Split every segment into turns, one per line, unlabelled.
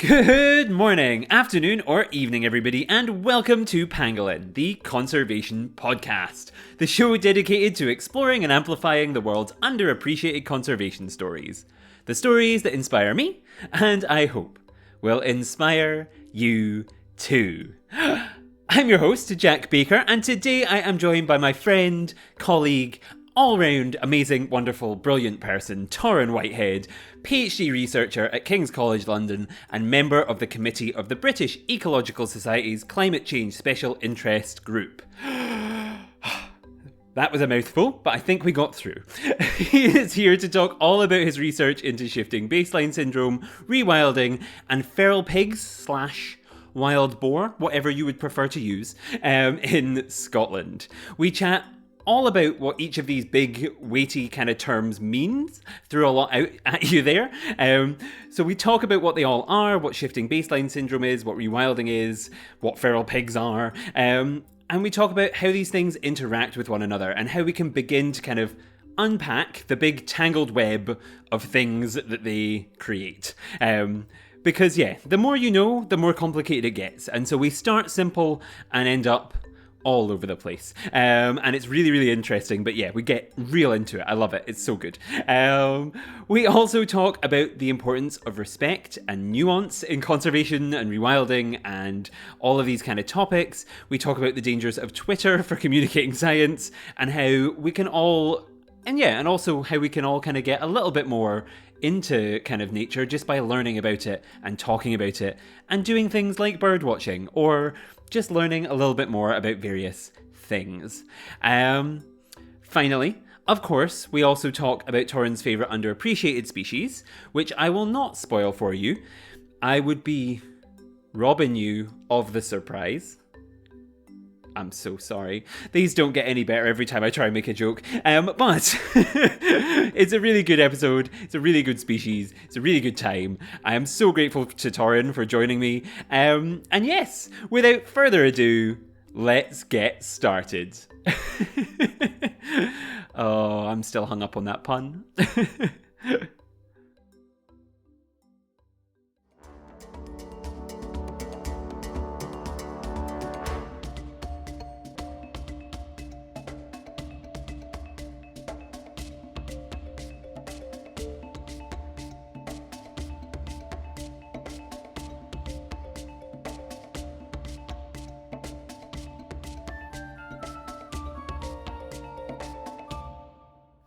Good morning, afternoon, or evening, everybody, and welcome to Pangolin, the Conservation Podcast, the show dedicated to exploring and amplifying the world's underappreciated conservation stories. The stories that inspire me, and I hope will inspire you too. I'm your host, Jack Baker, and today I am joined by my friend, colleague, all-round amazing, wonderful, brilliant person, Toryn Whitehead, PhD researcher at King's College London and member of the committee of the British Ecological Society's Climate Change Special Interest Group. That was a mouthful, but I think we got through. He is here to talk all about his research into shifting baseline syndrome, rewilding, and feral pigs / wild boar, whatever you would prefer to use, in Scotland. We chat all about what each of these big, weighty kind of terms means. Threw a lot out at you there. So we talk about what they all are, what shifting baseline syndrome is, what rewilding is, what feral pigs are, and we talk about how these things interact with one another and how we can begin to kind of unpack the big tangled web of things that they create. Because yeah, the more you know, the more complicated it gets. And so we start simple and end up all over the place. And it's really, really interesting. But yeah, we get real into it. I love it. It's so good. We also talk about the importance of respect and nuance in conservation and rewilding and all of these kind of topics. We talk about the dangers of Twitter for communicating science and how we can all, and also how we can all kind of get a little bit more into kind of nature just by learning about it and talking about it and doing things like bird watching or just learning a little bit more about various things. Finally, of course, we also talk about Torryn's favourite underappreciated species, which I will not spoil for you. I would be robbing you of the surprise. I'm so sorry. These don't get any better every time I try and make a joke. But it's a really good episode. It's a really good species. It's a really good time. I am so grateful to Toryn for joining me. And yes, without further ado, let's get started. Oh, I'm still hung up on that pun.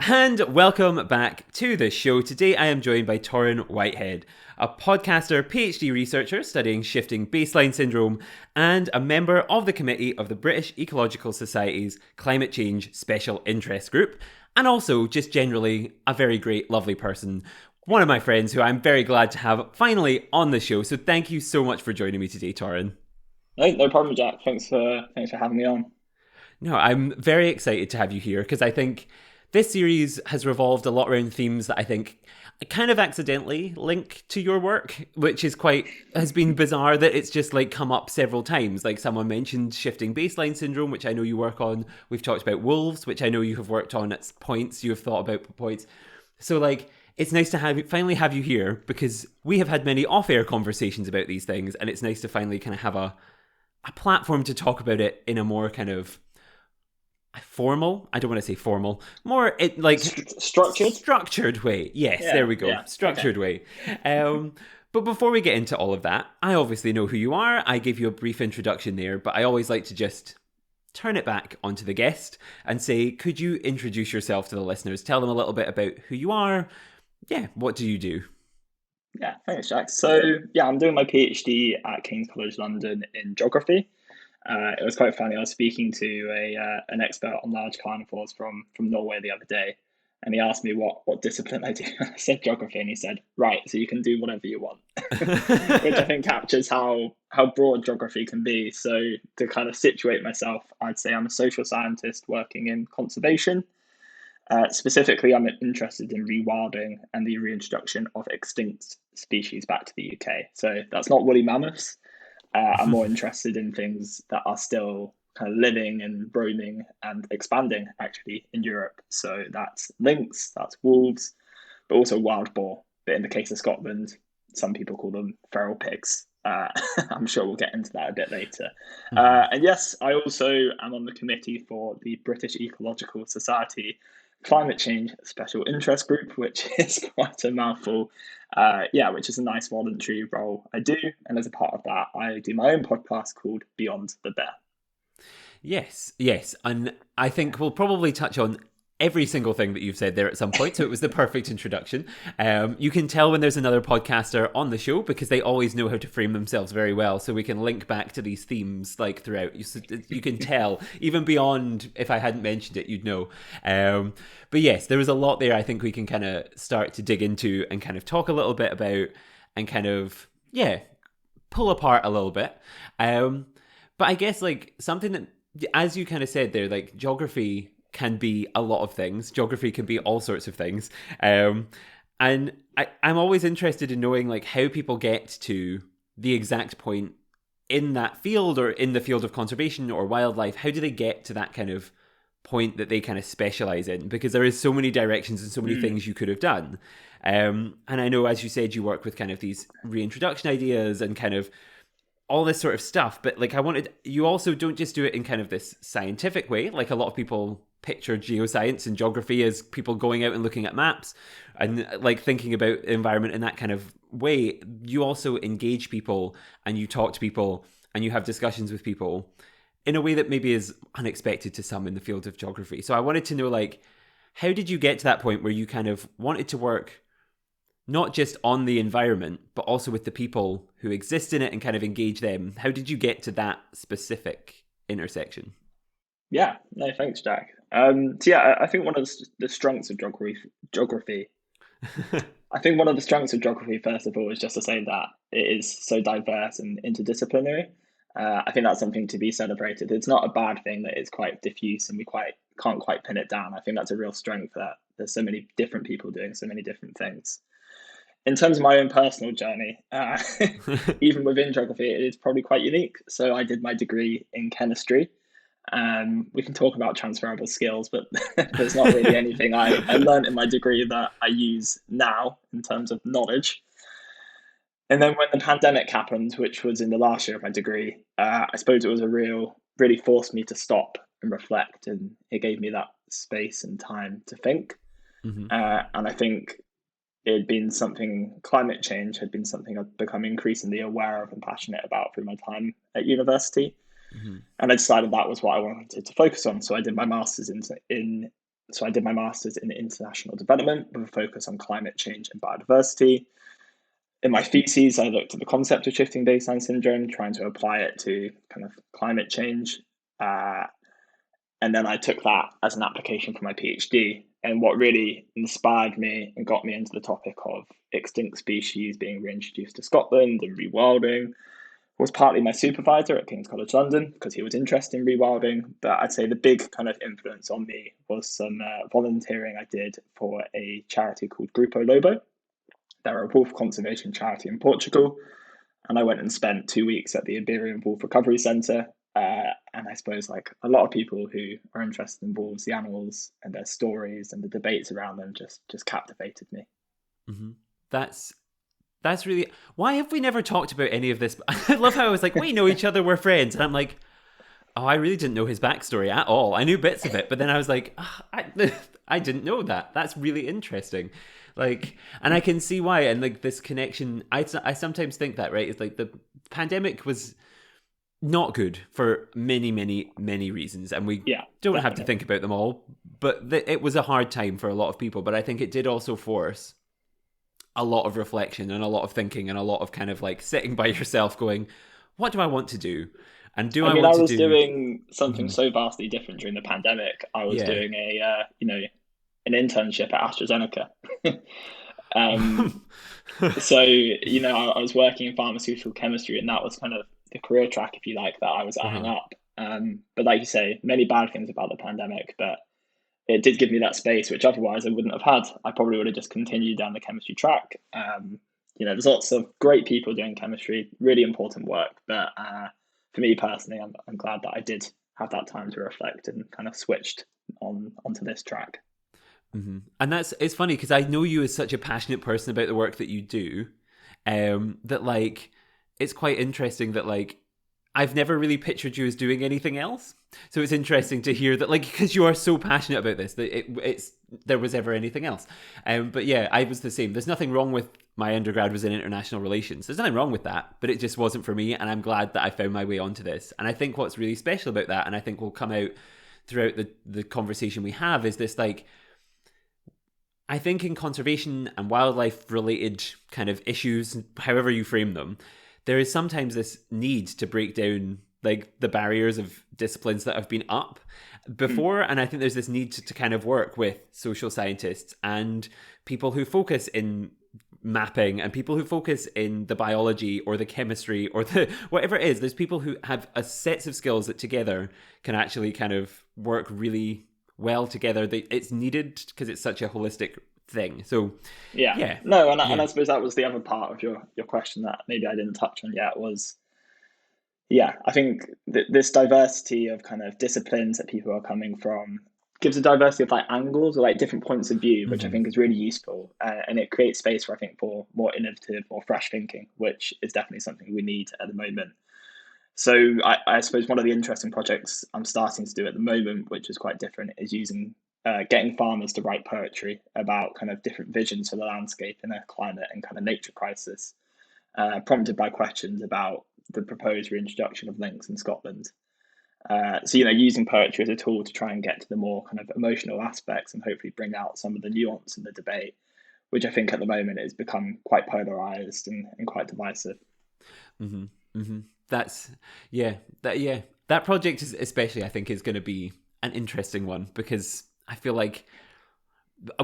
And welcome back to the show. Today I am joined by Toryn Whitehead, a podcaster, PhD researcher studying shifting baseline syndrome, and a member of the committee of the British Ecological Society's Climate Change Special Interest Group, and also just generally a very great, lovely person. One of my friends who I'm very glad to have finally on the show. So thank you so much for joining me today, Toryn.
No problem, Jack. Thanks for having me on.
No, I'm very excited to have you here because I think this series has revolved a lot around themes that I think kind of accidentally link to your work, which has been bizarre that it's just like come up several times. Like someone mentioned shifting baseline syndrome, which I know you work on. We've talked about wolves, which I know you have worked on at points. You have thought about points. So like, it's nice to finally have you here because we have had many off-air conversations about these things, and it's nice to finally kind of have a platform to talk about it in a more kind of formal, I don't want to say formal, more structured way. Yes, yeah, there we go. Yeah, structured way. But before we get into all of that, I obviously know who you are. I gave you a brief introduction there, but I always like to just turn it back onto the guest and say, could you introduce yourself to the listeners? Tell them a little bit about who you are. Yeah, what do you do?
Yeah, thanks, Jack. So yeah, I'm doing my PhD at King's College London in geography. It was quite funny. I was speaking to an expert on large carnivores from Norway the other day, and he asked me what discipline I do. I said geography, and he said, "Right, so you can do whatever you want," which I think captures how broad geography can be. So to kind of situate myself, I'd say I'm a social scientist working in conservation. Specifically, I'm interested in rewilding and the reintroduction of extinct species back to the UK. So that's not woolly mammoths. I'm more interested in things that are still kind of living and roaming and expanding actually in Europe. So that's lynx, that's wolves, but also wild boar. But in the case of Scotland, some people call them feral pigs. I'm sure we'll get into that a bit later.
Mm-hmm.
And yes, I also am on the committee for the British Ecological Society Climate Change Special Interest Group, which is quite a mouthful. Yeah, which is a nice voluntary role I do. And as a part of that, I do my own podcast called Beyond the Bear.
Yes, yes. And I think we'll probably touch on every single thing that you've said there at some point. So it was the perfect introduction. You can tell when there's another podcaster on the show because they always know how to frame themselves very well. So we can link back to these themes like throughout. You can tell, even beyond if I hadn't mentioned it, you'd know. But yes, there was a lot there I think we can kind of start to dig into and kind of talk a little bit about and kind of, yeah, pull apart a little bit. But I guess like something that, as you kind of said there, like geography can be a lot of things. Geography can be all sorts of things. And I'm always interested in knowing like how people get to the exact point in that field or in the field of conservation or wildlife. How do they get to that kind of point that they kind of specialize in? Because there is so many directions and so many things you could have done. And I know, as you said, you work with kind of these reintroduction ideas and kind of all this sort of stuff, but like you also don't just do it in kind of this scientific way, like a lot of people picture geoscience and geography as people going out and looking at maps and like thinking about the environment in that kind of way. You also engage people and you talk to people and you have discussions with people in a way that maybe is unexpected to some in the field of geography. So I wanted to know, like, how did you get to that point where you kind of wanted to work not just on the environment, but also with the people who exist in it and kind of engage them? How did you get to that specific intersection?
Yeah, no, thanks, Jack. So yeah, I think one of the strengths of geography. I think one of the strengths of geography, first of all, is just to say that it is so diverse and interdisciplinary. I think that's something to be celebrated. It's not a bad thing that it's quite diffuse and we can't quite pin it down. I think that's a real strength that there's so many different people doing so many different things. In terms of my own personal journey, even within geography, it is probably quite unique. So I did my degree in chemistry. We can talk about transferable skills, but there's not really anything I learned in my degree that I use now in terms of knowledge. And then when the pandemic happened, which was in the last year of my degree, I suppose it was really forced me to stop and reflect, and it gave me that space and time to think.
Mm-hmm.
And I think climate change had been something I've become increasingly aware of and passionate about through my time at university.
Mm-hmm.
And I decided that was what I wanted to focus on. So I did my master's in international development with a focus on climate change and biodiversity. In my thesis, I looked at the concept of shifting baseline syndrome, trying to apply it to kind of climate change. And then I took that as an application for my PhD. And what really inspired me and got me into the topic of extinct species being reintroduced to Scotland and rewilding was partly my supervisor at King's College London, because he was interested in rewilding. But I'd say the big kind of influence on me was some volunteering I did for a charity called Grupo Lobo. They're a wolf conservation charity in Portugal. And I went and spent 2 weeks at the Iberian Wolf Recovery Centre. And I suppose like a lot of people who are interested in wolves, the animals and their stories and the debates around them just captivated me.
Mm-hmm. That's really... Why have we never talked about any of this? I love how I was like, we know each other, we're friends. And I'm like, oh, I really didn't know his backstory at all. I knew bits of it, but then I was like, oh, I didn't know that. That's really interesting. Like, and I can see why. And like this connection, I sometimes think that, right? It's like the pandemic was not good for many, many, many reasons. And we don't have to think about them all. But it was a hard time for a lot of people. But I think it did also force a lot of reflection and a lot of thinking and a lot of kind of like sitting by yourself going, what do I want to do? And I
was doing something so vastly different during the pandemic. I was doing an internship at AstraZeneca. So, I was working in pharmaceutical chemistry, and that was kind of the career track, if you like, that I was eyeing up. But like you say, many bad things about the pandemic, but it did give me that space, which otherwise I wouldn't have had. I probably would have just continued down the chemistry track. There's lots of great people doing chemistry, really important work. But for me personally, I'm glad that I did have that time to reflect and kind of switched onto this track.
Mm-hmm. And it's funny because I know you as such a passionate person about the work that you do. that like it's quite interesting that like I've never really pictured you as doing anything else. So it's interesting to hear that, like, because you are so passionate about this, that it's there was ever anything else. But yeah, I was the same. There's nothing wrong with my undergrad was in international relations. There's nothing wrong with that, but it just wasn't for me. And I'm glad that I found my way onto this. And I think what's really special about that, and I think will come out throughout the conversation we have, is this like, I think in conservation and wildlife related kind of issues, however you frame them, there is sometimes this need to break down like the barriers of disciplines that have been up before. And I think there's this need to kind of work with social scientists and people who focus in mapping and people who focus in the biology or the chemistry or the whatever it is. There's people who have a sets of skills that together can actually kind of work really well together. It's needed because it's such a holistic thing. So yeah.
No, and I suppose that was the other part of your question that maybe I didn't touch on yet was, I think this diversity of kind of disciplines that people are coming from gives a diversity of like angles or like different points of view, which I think is really useful, and it creates space for, I think, for more innovative or fresh thinking, which is definitely something we need at the moment. So I suppose one of the interesting projects I'm starting to do at the moment, which is quite different, is using getting farmers to write poetry about kind of different visions for the landscape in a climate and kind of nature crisis, prompted by questions about the proposed reintroduction of lynx in Scotland. So, using poetry as a tool to try and get to the more kind of emotional aspects and hopefully bring out some of the nuance in the debate, which I think at the moment has become quite polarized and quite divisive.
That project is especially, I think, is going to be an interesting one because I feel like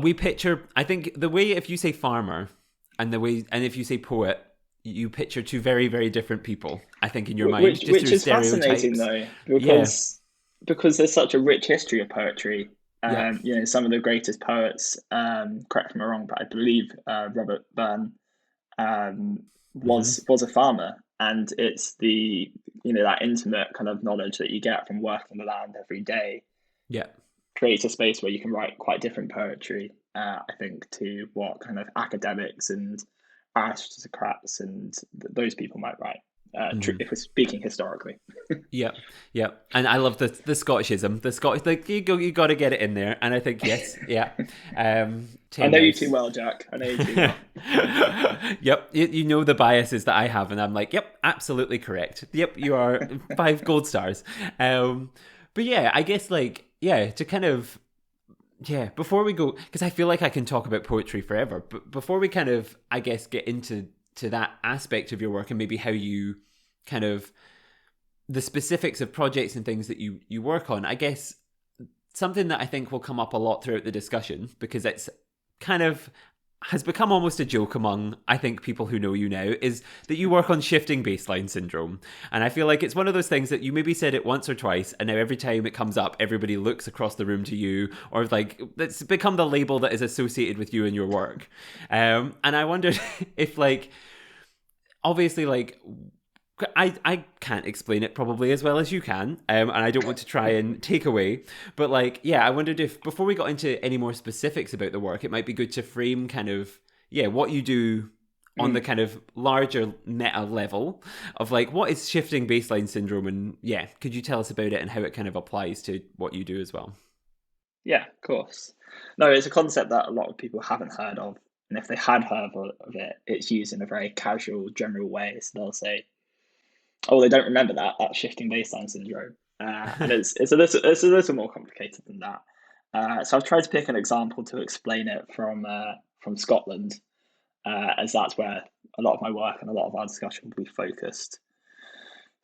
we picture, I think the way if you say farmer and if you say poet, you picture two very, very different people, I think, in your mind.
Which is fascinating, though, because there's such a rich history of poetry. Some of the greatest poets, correct me if I'm wrong, but I believe Robert Burns was a farmer. And it's the, that intimate kind of knowledge that you get from working the land every day.
Yeah.
Creates a space where you can write quite different poetry, I think, to what kind of academics and aristocrats and those people might write, if we're speaking historically.
Yeah. And I love the Scottishism. The Scottish, like, you got to get it in there. And I think, yes, yeah.
I know you too well, Jack. I know you too well.
Yep, you know the biases that I have, and I'm like, yep, absolutely correct. Yep, you are 5 gold stars. But yeah, I guess to kind of, before we go, because I feel like I can talk about poetry forever, but before we kind of, I guess, get into that aspect of your work and maybe how you kind of, the specifics of projects and things that you work on, I guess something that I think will come up a lot throughout the discussion, because it's kind of has become almost a joke among, I think, people who know you now, is that you work on shifting baseline syndrome. And I feel like it's one of those things that you maybe said it once or twice, and now every time it comes up, everybody looks across the room to you, or like, it's become the label that is associated with you and your work. And I wondered if, like, obviously, like, I can't explain it probably as well as you can, and I don't want to try and take away, but I wondered if before we got into any more specifics about the work, it might be good to frame kind of what you do on the kind of larger meta level of like, what is shifting baseline syndrome, and could you tell us about it and how it kind of applies to what you do as well?
Yeah, of course. No, it's a concept that a lot of people haven't heard of, and if they had heard of it, it's used in a very casual, general way. So they'll say, "Oh, they don't remember that shifting baseline syndrome," and it's a little more complicated than that. So I've tried to pick an example to explain it from Scotland, as that's where a lot of my work and a lot of our discussion will be focused.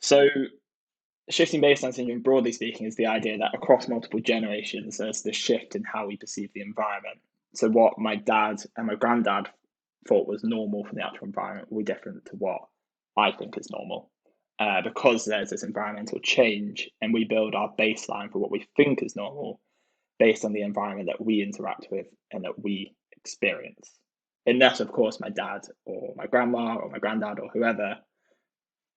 So, shifting baseline syndrome, broadly speaking, is the idea that across multiple generations, there's this shift in how we perceive the environment. So, what my dad and my granddad thought was normal from the actual environment will be different to what I think is normal. Because there's this environmental change, and we build our baseline for what we think is normal based on the environment that we interact with and that we experience. Unless, of course, my dad or my grandma or my granddad or whoever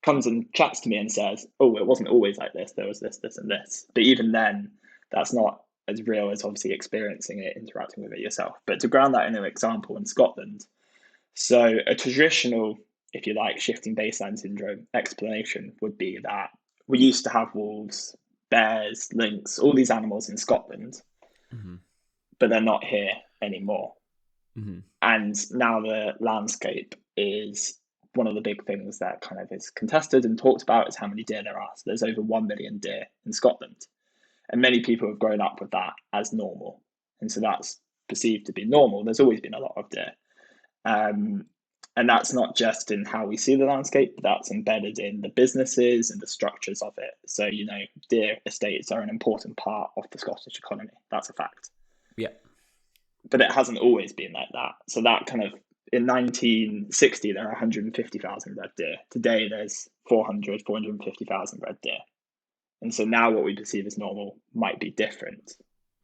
comes and chats to me and says, "Oh, it wasn't always like this. There was this, this, and this." But even then, that's not as real as obviously experiencing it, interacting with it yourself. But to ground that in an example in Scotland, so a traditional if you like, shifting baseline syndrome explanation would be that we used to have wolves, bears, lynx, all these animals in Scotland,
Mm-hmm.
but they're not here anymore.
Mm-hmm.
And now the landscape is one of the big things that kind of is contested and talked about is how many deer there are. So there's over 1 million deer in Scotland. And many people have grown up with that as normal. And so that's perceived to be normal. There's always been a lot of deer. And that's not just in how we see the landscape, but that's embedded in the businesses and the structures of it. So, deer estates are an important part of the Scottish economy. That's a fact.
Yeah.
But it hasn't always been like that. So that kind of, in 1960, there are 150,000 red deer. Today, there's 450,000 red deer. And so now what we perceive as normal might be different.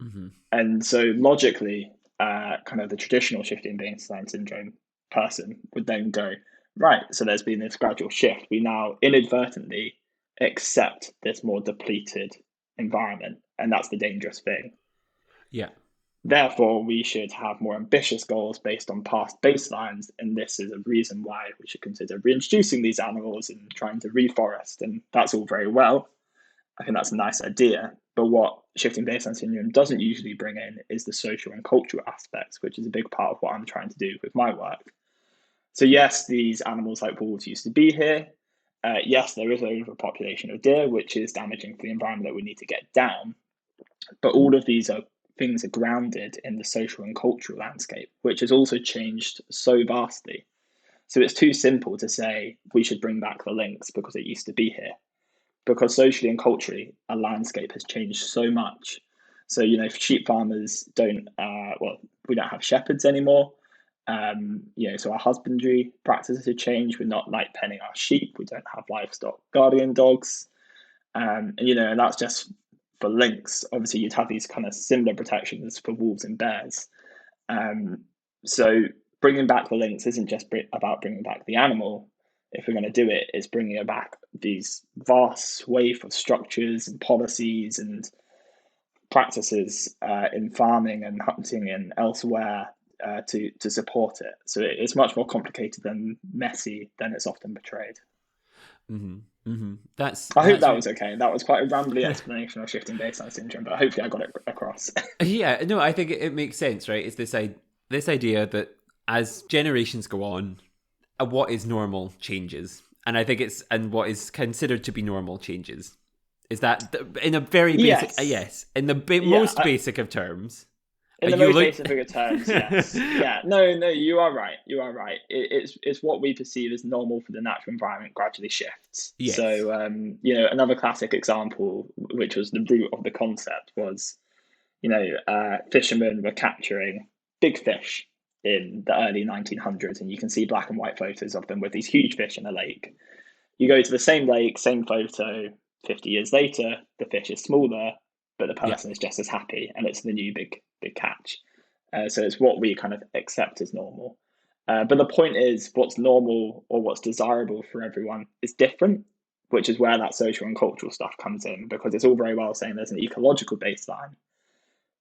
Mm-hmm.
And so logically, kind of the traditional shifting baseline syndrome person would then go, right, so there's been this gradual shift. We now inadvertently accept this more depleted environment, and that's the dangerous thing.
Yeah.
Therefore, we should have more ambitious goals based on past baselines, and this is a reason why we should consider reintroducing these animals and trying to reforest, and that's all very well. I think that's a nice idea. But what shifting baseline syndrome doesn't usually bring in is the social and cultural aspects, which is a big part of what I'm trying to do with my work. So yes, these animals like wolves used to be here. Yes, there is an overpopulation of deer, which is damaging for the environment that we need to get down. But all of these things are grounded in the social and cultural landscape, which has also changed so vastly. So it's too simple to say we should bring back the lynx because it used to be here. Because socially and culturally, our landscape has changed so much. So, sheep farmers we don't have shepherds anymore. So our husbandry practices have changed. We're not like penning our sheep. We don't have livestock guardian dogs. And that's just for lynx. Obviously, you'd have these kind of similar protections for wolves and bears. So bringing back the lynx isn't just about bringing back the animal. If we're going to do it, it's bringing back these vast swathe of structures and policies and practices in farming and hunting and elsewhere to support it. So it's much more complicated and messy than it's often portrayed.
Mm-hmm. Mm-hmm.
I hope that was okay. That was quite a rambly explanation of shifting baseline syndrome, but hopefully I got it across.
Yeah, no, I think it makes sense, right? It's this idea that as generations go on, what is normal changes, and I think and what is considered to be normal changes. Is that in a very basic? Yes, in the most basic of terms.
In the most basic of terms, yes. Yeah, no, you are right. You are right. It's what we perceive as normal for the natural environment gradually shifts.
Yes.
So, another classic example, which was the root of the concept, was, fishermen were capturing big fish in the early 1900s, and you can see black and white photos of them with these huge fish in a lake. You go to the same lake, same photo, 50 years later, the fish is smaller, but the person is just as happy, and it's the new big catch. So it's what we kind of accept as normal. But the point is, what's normal or what's desirable for everyone is different, which is where that social and cultural stuff comes in, because it's all very well saying there's an ecological baseline,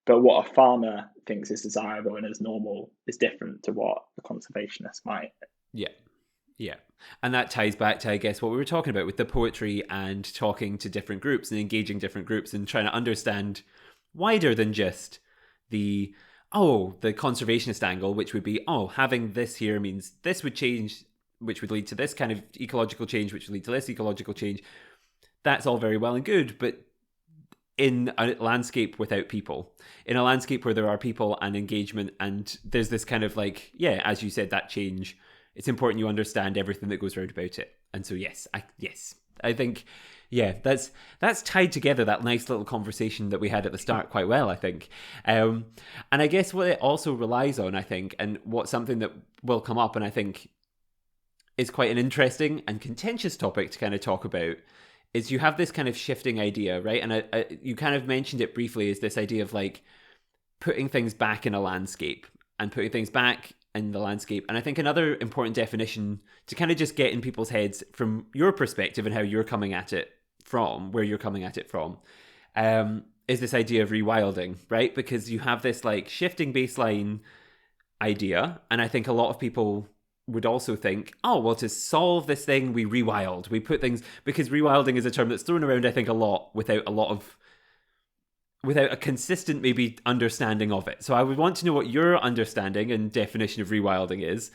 but what a farmer thinks is desirable and is normal is different to what a conservationist might.
Yeah. Yeah. And that ties back to, I guess, what we were talking about with the poetry and talking to different groups and engaging different groups and trying to understand wider than just the conservationist angle, which would be, having this here means this would change, which would lead to this kind of ecological change, which would lead to this ecological change. That's all very well and good, but in a landscape without people, in a landscape where there are people and engagement, and there's this kind of as you said, that change, it's important you understand everything that goes around about it. And so I think that's tied together that nice little conversation that we had at the start quite well, I think. And I guess what it also relies on, I think, and what's something that will come up and I think is quite an interesting and contentious topic to kind of talk about, is you have this kind of shifting idea, right? And you kind of mentioned it briefly, is this idea of putting things back in a landscape and putting things back in the landscape. And I think another important definition to kind of just get in people's heads from your perspective and how you're coming at it from, where you're coming at it from, is this idea of rewilding, right? Because you have this shifting baseline idea. And I think a lot of people would also think, oh, well, to solve this thing, we rewild. We put things, because rewilding is a term that's thrown around, I think, a lot without a consistent maybe understanding of it. So I would want to know what your understanding and definition of rewilding is,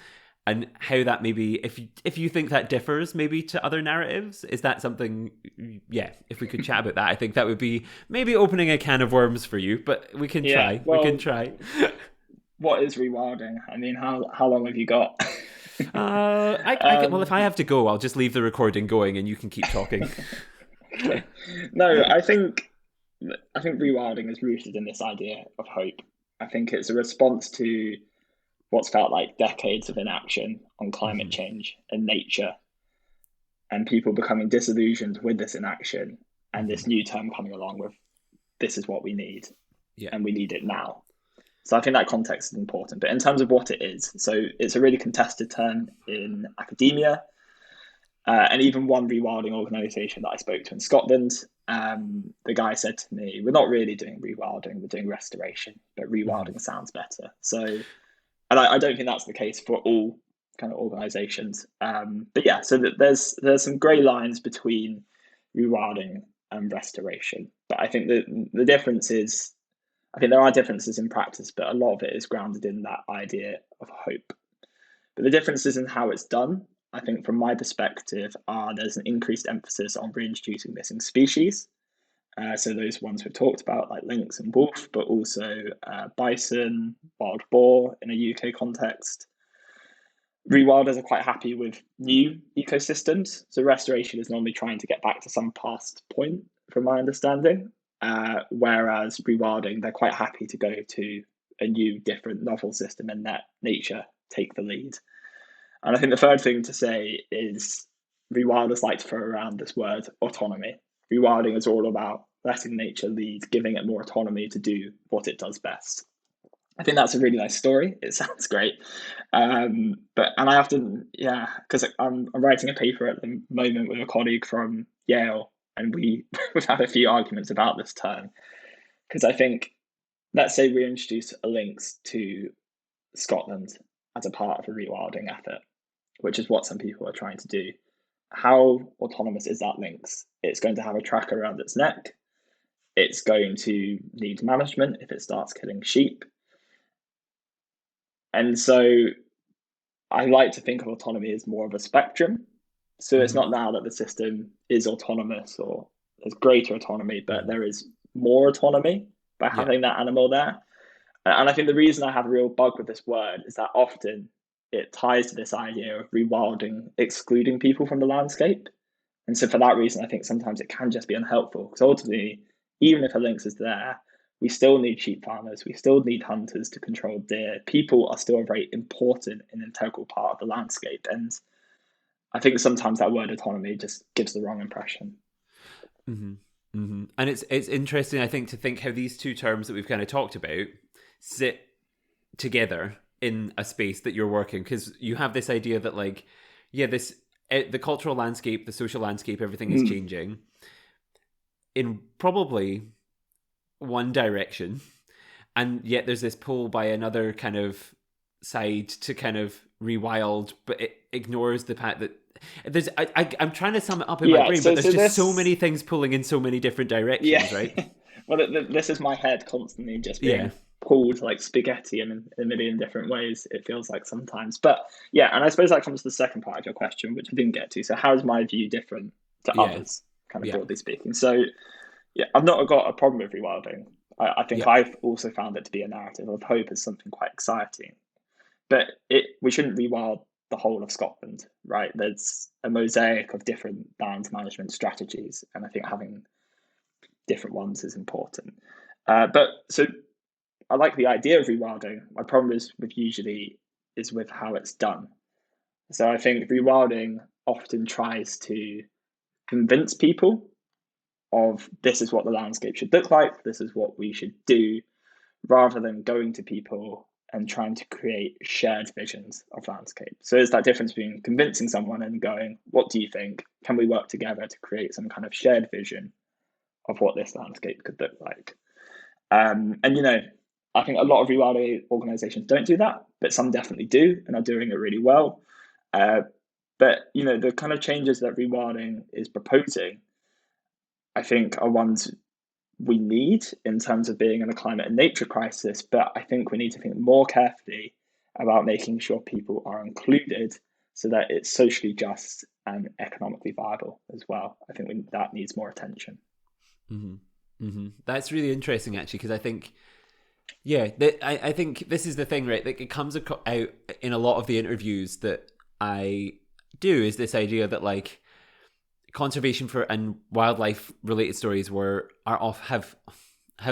and how that maybe, if you think that differs maybe to other narratives. Is that something, yeah, if we could chat about that, I think that would be maybe opening a can of worms for you, but we can
Yeah,
try. We can
well,
try.
what is rewilding? I mean, how long have you got?
Well, if I have to go, I'll just leave the recording going and you can keep talking.
Okay. No, I think rewilding is rooted in this idea of hope. I think it's a response to what's felt like decades of inaction on climate
Mm-hmm.
change and nature, and people becoming disillusioned with this inaction, and
Mm-hmm.
this new term coming along with this is what we need,
Yeah.
and we need it now. So I think that context is important. But in terms of what it is, so it's a really contested term in academia. And even one rewilding organisation that I spoke to in Scotland, the guy said to me, "We're not really doing rewilding; we're doing restoration, but
Mm-hmm.
rewilding sounds better." So, and I don't think that's the case for all kind of organisations. But yeah, so there's some grey lines between rewilding and restoration. But I think the difference is, I think there are differences in practice, but a lot of it is grounded in that idea of hope. But the differences in how it's done, I think, from my perspective, are there's an increased emphasis on reintroducing missing species. So those ones we've talked about, like lynx and wolf, but also bison, wild boar in a UK context. Rewilders are quite happy with new ecosystems. So restoration is normally trying to get back to some past point, from my understanding. Whereas rewilding, they're quite happy to go to a new, different, novel system and let nature take the lead. And I think the third thing to say is rewilders like to throw around this word autonomy. Rewilding is all about letting nature lead, giving it more autonomy to do what it does best. I think that's a really nice story. It sounds great, and I often, yeah, because I'm writing a paper at the moment with a colleague from Yale, and we've had a few arguments about this term because I think, let's say we introduce a lynx to Scotland as a part of a rewilding effort, which is what some people are trying to do. How autonomous is that lynx? It's going to have a tracker around its neck. It's going to need management if it starts killing sheep. And so I like to think of autonomy as more of a spectrum. So it's
Mm-hmm.
not now that the system is autonomous or has greater autonomy, but
Mm-hmm.
there is more autonomy by
Yeah.
having that animal there. And I think the reason I have a real bug with this word is that often it ties to this idea of rewilding, excluding people from the landscape. And so for that reason, I think sometimes it can just be unhelpful because ultimately, even if a lynx is there, we still need sheep farmers, we still need hunters to control deer. People are still a very important and integral part of the landscape. And I think sometimes that word autonomy just gives the wrong impression.
Mm-hmm. Mm-hmm. And it's interesting, I think, to think how these two terms that we've kind of talked about sit together in a space that you're working, because you have this idea that, like, yeah, this the cultural landscape, the social landscape, everything is
Mm.
changing in probably one direction, and yet there's this pull by another kind of side to kind of rewild, but it ignores the fact that I'm trying to sum it up in my
Yeah,
brain, but
so
there's
so
just so
this
many things pulling in so many different
Yeah.
directions, right?
Well, this is my head constantly just
Yeah.
being pulled like spaghetti in a million different ways, it feels like sometimes. But yeah, and I suppose that comes to the second part of your question, which I didn't get to. So, how is my view different to
Yeah.
others, kind of
Yeah.
broadly speaking? So, yeah, I've not got a problem with rewilding. I think
Yeah.
I've also found it to be a narrative of hope as something quite exciting. But we shouldn't rewild the whole of Scotland, right? There's a mosaic of different land management strategies, and I think having different ones is important. But so I like the idea of rewilding. My problem is with how it's done. So I think rewilding often tries to convince people of this is what the landscape should look like, this is what we should do, rather than going to people and trying to create shared visions of landscape. So there's that difference between convincing someone and going, what do you think? Can we work together to create some kind of shared vision of what this landscape could look like? And I think a lot of rewilding organisations don't do that, but some definitely do and are doing it really well. But the kind of changes that Rewilding is proposing, I think, are ones we need in terms of being in a climate and nature crisis. But I think we need to think more carefully about making sure people are included so that it's socially just and economically viable as well. I think that needs more attention.
That's really interesting, actually, because I think, I think this is the thing, right? Like, it comes out in a lot of the interviews that I do, is this idea that, like, conservation for and wildlife related stories have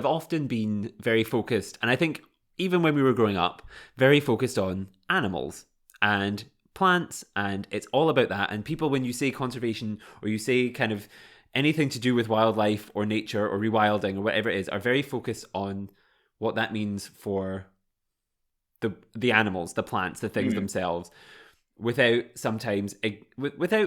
often been very focused, and I think even when we were growing up, very focused on animals and plants, and it's all about that. And people, when you say conservation or you say kind of anything to do with wildlife or nature or rewilding or whatever it is, are very focused on what that means for the animals, the plants, the things themselves, without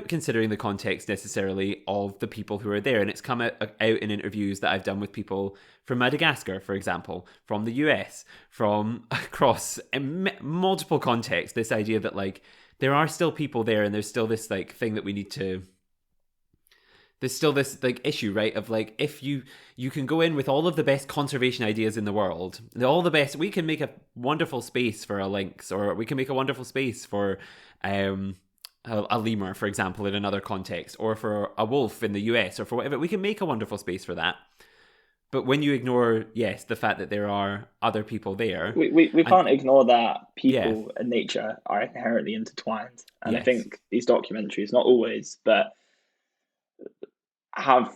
considering the context necessarily of the people who are there. And it's come out in interviews that I've done with people from Madagascar, for example, from the US, from across multiple contexts, this idea that, like, there are still people there, and there's still this, like, thing that we need to... There's still this, like, issue, right, of, like, if you can go in with all of the best conservation ideas in the world, all the best, we can make a wonderful space for a lynx, or we can make a wonderful space for a lemur, for example, in another context, or for a wolf in the US, or for whatever. We can make a wonderful space for that. But when you ignore, the fact that there are other people there...
We can't ignore that people and nature are inherently intertwined. And I think these documentaries, not always, but have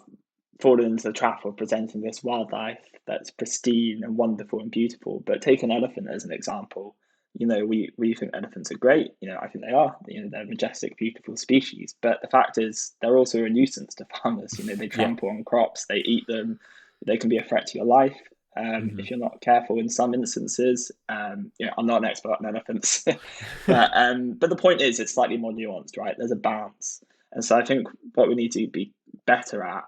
fallen into the trap of presenting this wildlife that's pristine and wonderful and beautiful. But take an elephant as an example. We think elephants are great. I think they are. They're a majestic, beautiful species. But the fact is, they're also a nuisance to farmers. They trample on crops, they eat them, they can be a threat to your life if you're not careful in some instances. I'm not an expert on elephants, but the point is, it's slightly more nuanced, right? There's a balance. And so I think what we need to be better at,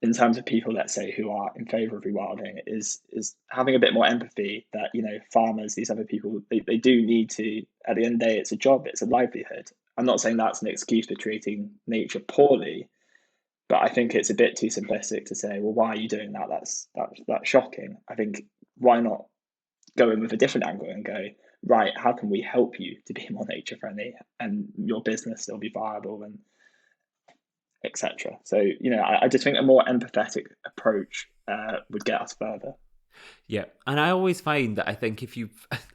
in terms of people, let's say, who are in favour of rewilding, is having a bit more empathy that, farmers, these other people, they do need to, at the end of the day, it's a job, it's a livelihood. I'm not saying that's an excuse for treating nature poorly, but I think it's a bit too simplistic to say, well, why are you doing that? That's shocking. I think, why not go in with a different angle and go, right, how can we help you to be more nature friendly and your business still be viable, and etc. So, I just think a more empathetic approach would get us further.
Yeah, and I always find that I think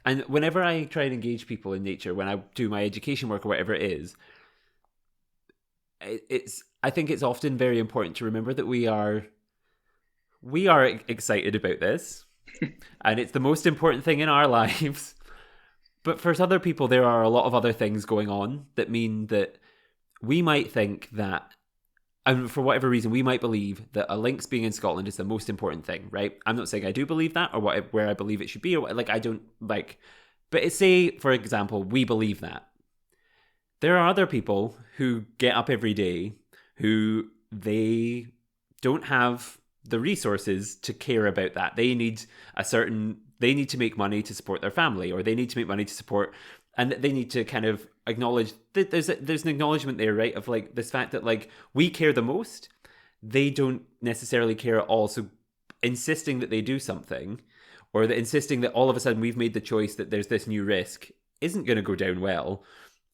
and whenever I try and engage people in nature, when I do my education work or whatever it is, I think it's often very important to remember that we are excited about this, and it's the most important thing in our lives. But for other people, there are a lot of other things going on that mean that we might think that, and for whatever reason, we might believe that a lynx being in Scotland is the most important thing, right? I'm not saying I do believe that, or where I believe it should be, or I don't like. But say, for example, we believe that. There are other people who get up every day who they don't have the resources to care about that. They need to make money to support their family, or they need to make money to support, and they need to kind of acknowledge that there's an acknowledgement there, right, of, like, this fact that, like, we care the most, they don't necessarily care at all. So insisting that they do something, or insisting that all of a sudden we've made the choice that there's this new risk, isn't going to go down well.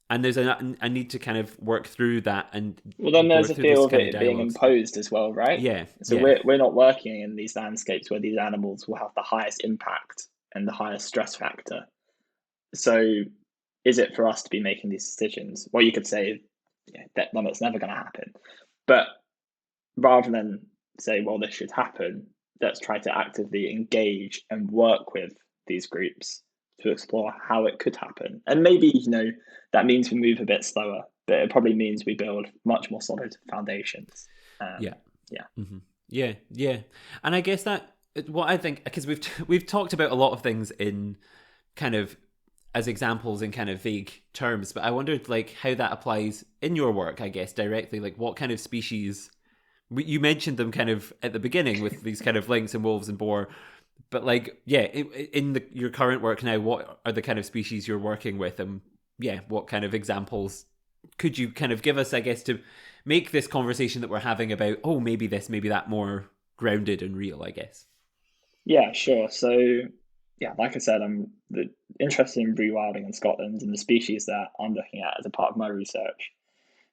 And there's a need to kind of work through that. And
well, then there's a feel of it being imposed as well, right?
Yeah.
So we're not working in these landscapes where these animals will have the highest impact and the highest stress factor. So is it for us to be making these decisions? Well, you could say that it's never going to happen. But rather than say, well, this should happen, let's try to actively engage and work with these groups to explore how it could happen. And maybe, that means we move a bit slower, but it probably means we build much more solid foundations.
Yeah. And I guess that what I think, because we've talked about a lot of things in kind of as examples in kind of vague terms, but I wondered, like, how that applies in your work, I guess, directly. Like, what kind of species, you mentioned them kind of at the beginning with these kind of lynx and wolves and boar, but, like, in your current work now, what are the kind of species you're working with, and what kind of examples could you kind of give us, I guess, to make this conversation that we're having about, oh, maybe this, maybe that, more grounded and real, I guess?
Yeah, sure. So, yeah, like I said, I'm interested in rewilding in Scotland, and the species that I'm looking at as a part of my research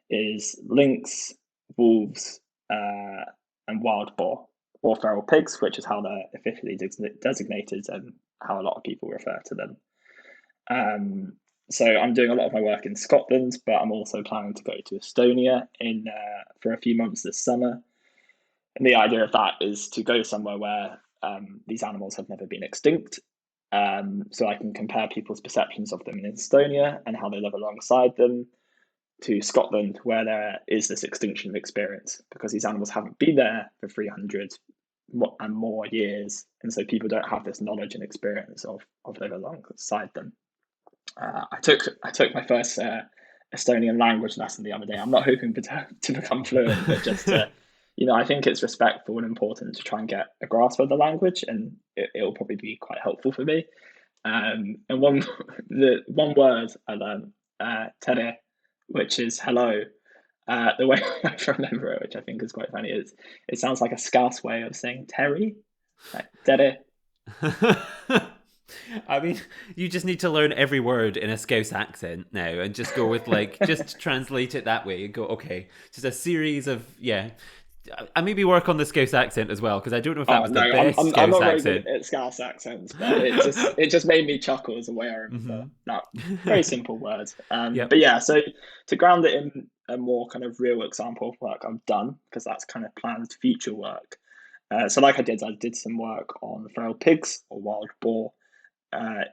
is lynx, wolves, and wild boar, or feral pigs, which is how they're officially designated and how a lot of people refer to them. So I'm doing a lot of my work in Scotland, but I'm also planning to go to Estonia for a few months this summer. And the idea of that is to go somewhere where these animals have never been extinct, so I can compare people's perceptions of them in Estonia and how they live alongside them to Scotland, where there is this extinction experience, because these animals haven't been there for 300 and more years, and so people don't have this knowledge and experience of living alongside them. I took my first Estonian language lesson the other day. I'm not hoping to become fluent, but just to, I think it's respectful and important to try and get a grasp of the language, and it'll probably be quite helpful for me. And the one word I learned, tere, which is hello. The way I remember it, which I think is quite funny, is it sounds like a Scouse way of saying Terry, like tere.
I mean, you just need to learn every word in a Scouse accent now and just go with just translate it that way and go, okay, just a series of, I maybe work on the Scouse accent as well, because I don't know if that was the best Scouse
I'm not
accent.
very good at Scouse accents, but it just made me chuckle as a way I remember that very simple word.
Yep.
But yeah, so to ground it in a more kind of real example of work I've done, because that's kind of planned future work. So like I did some work on feral pigs or wild boar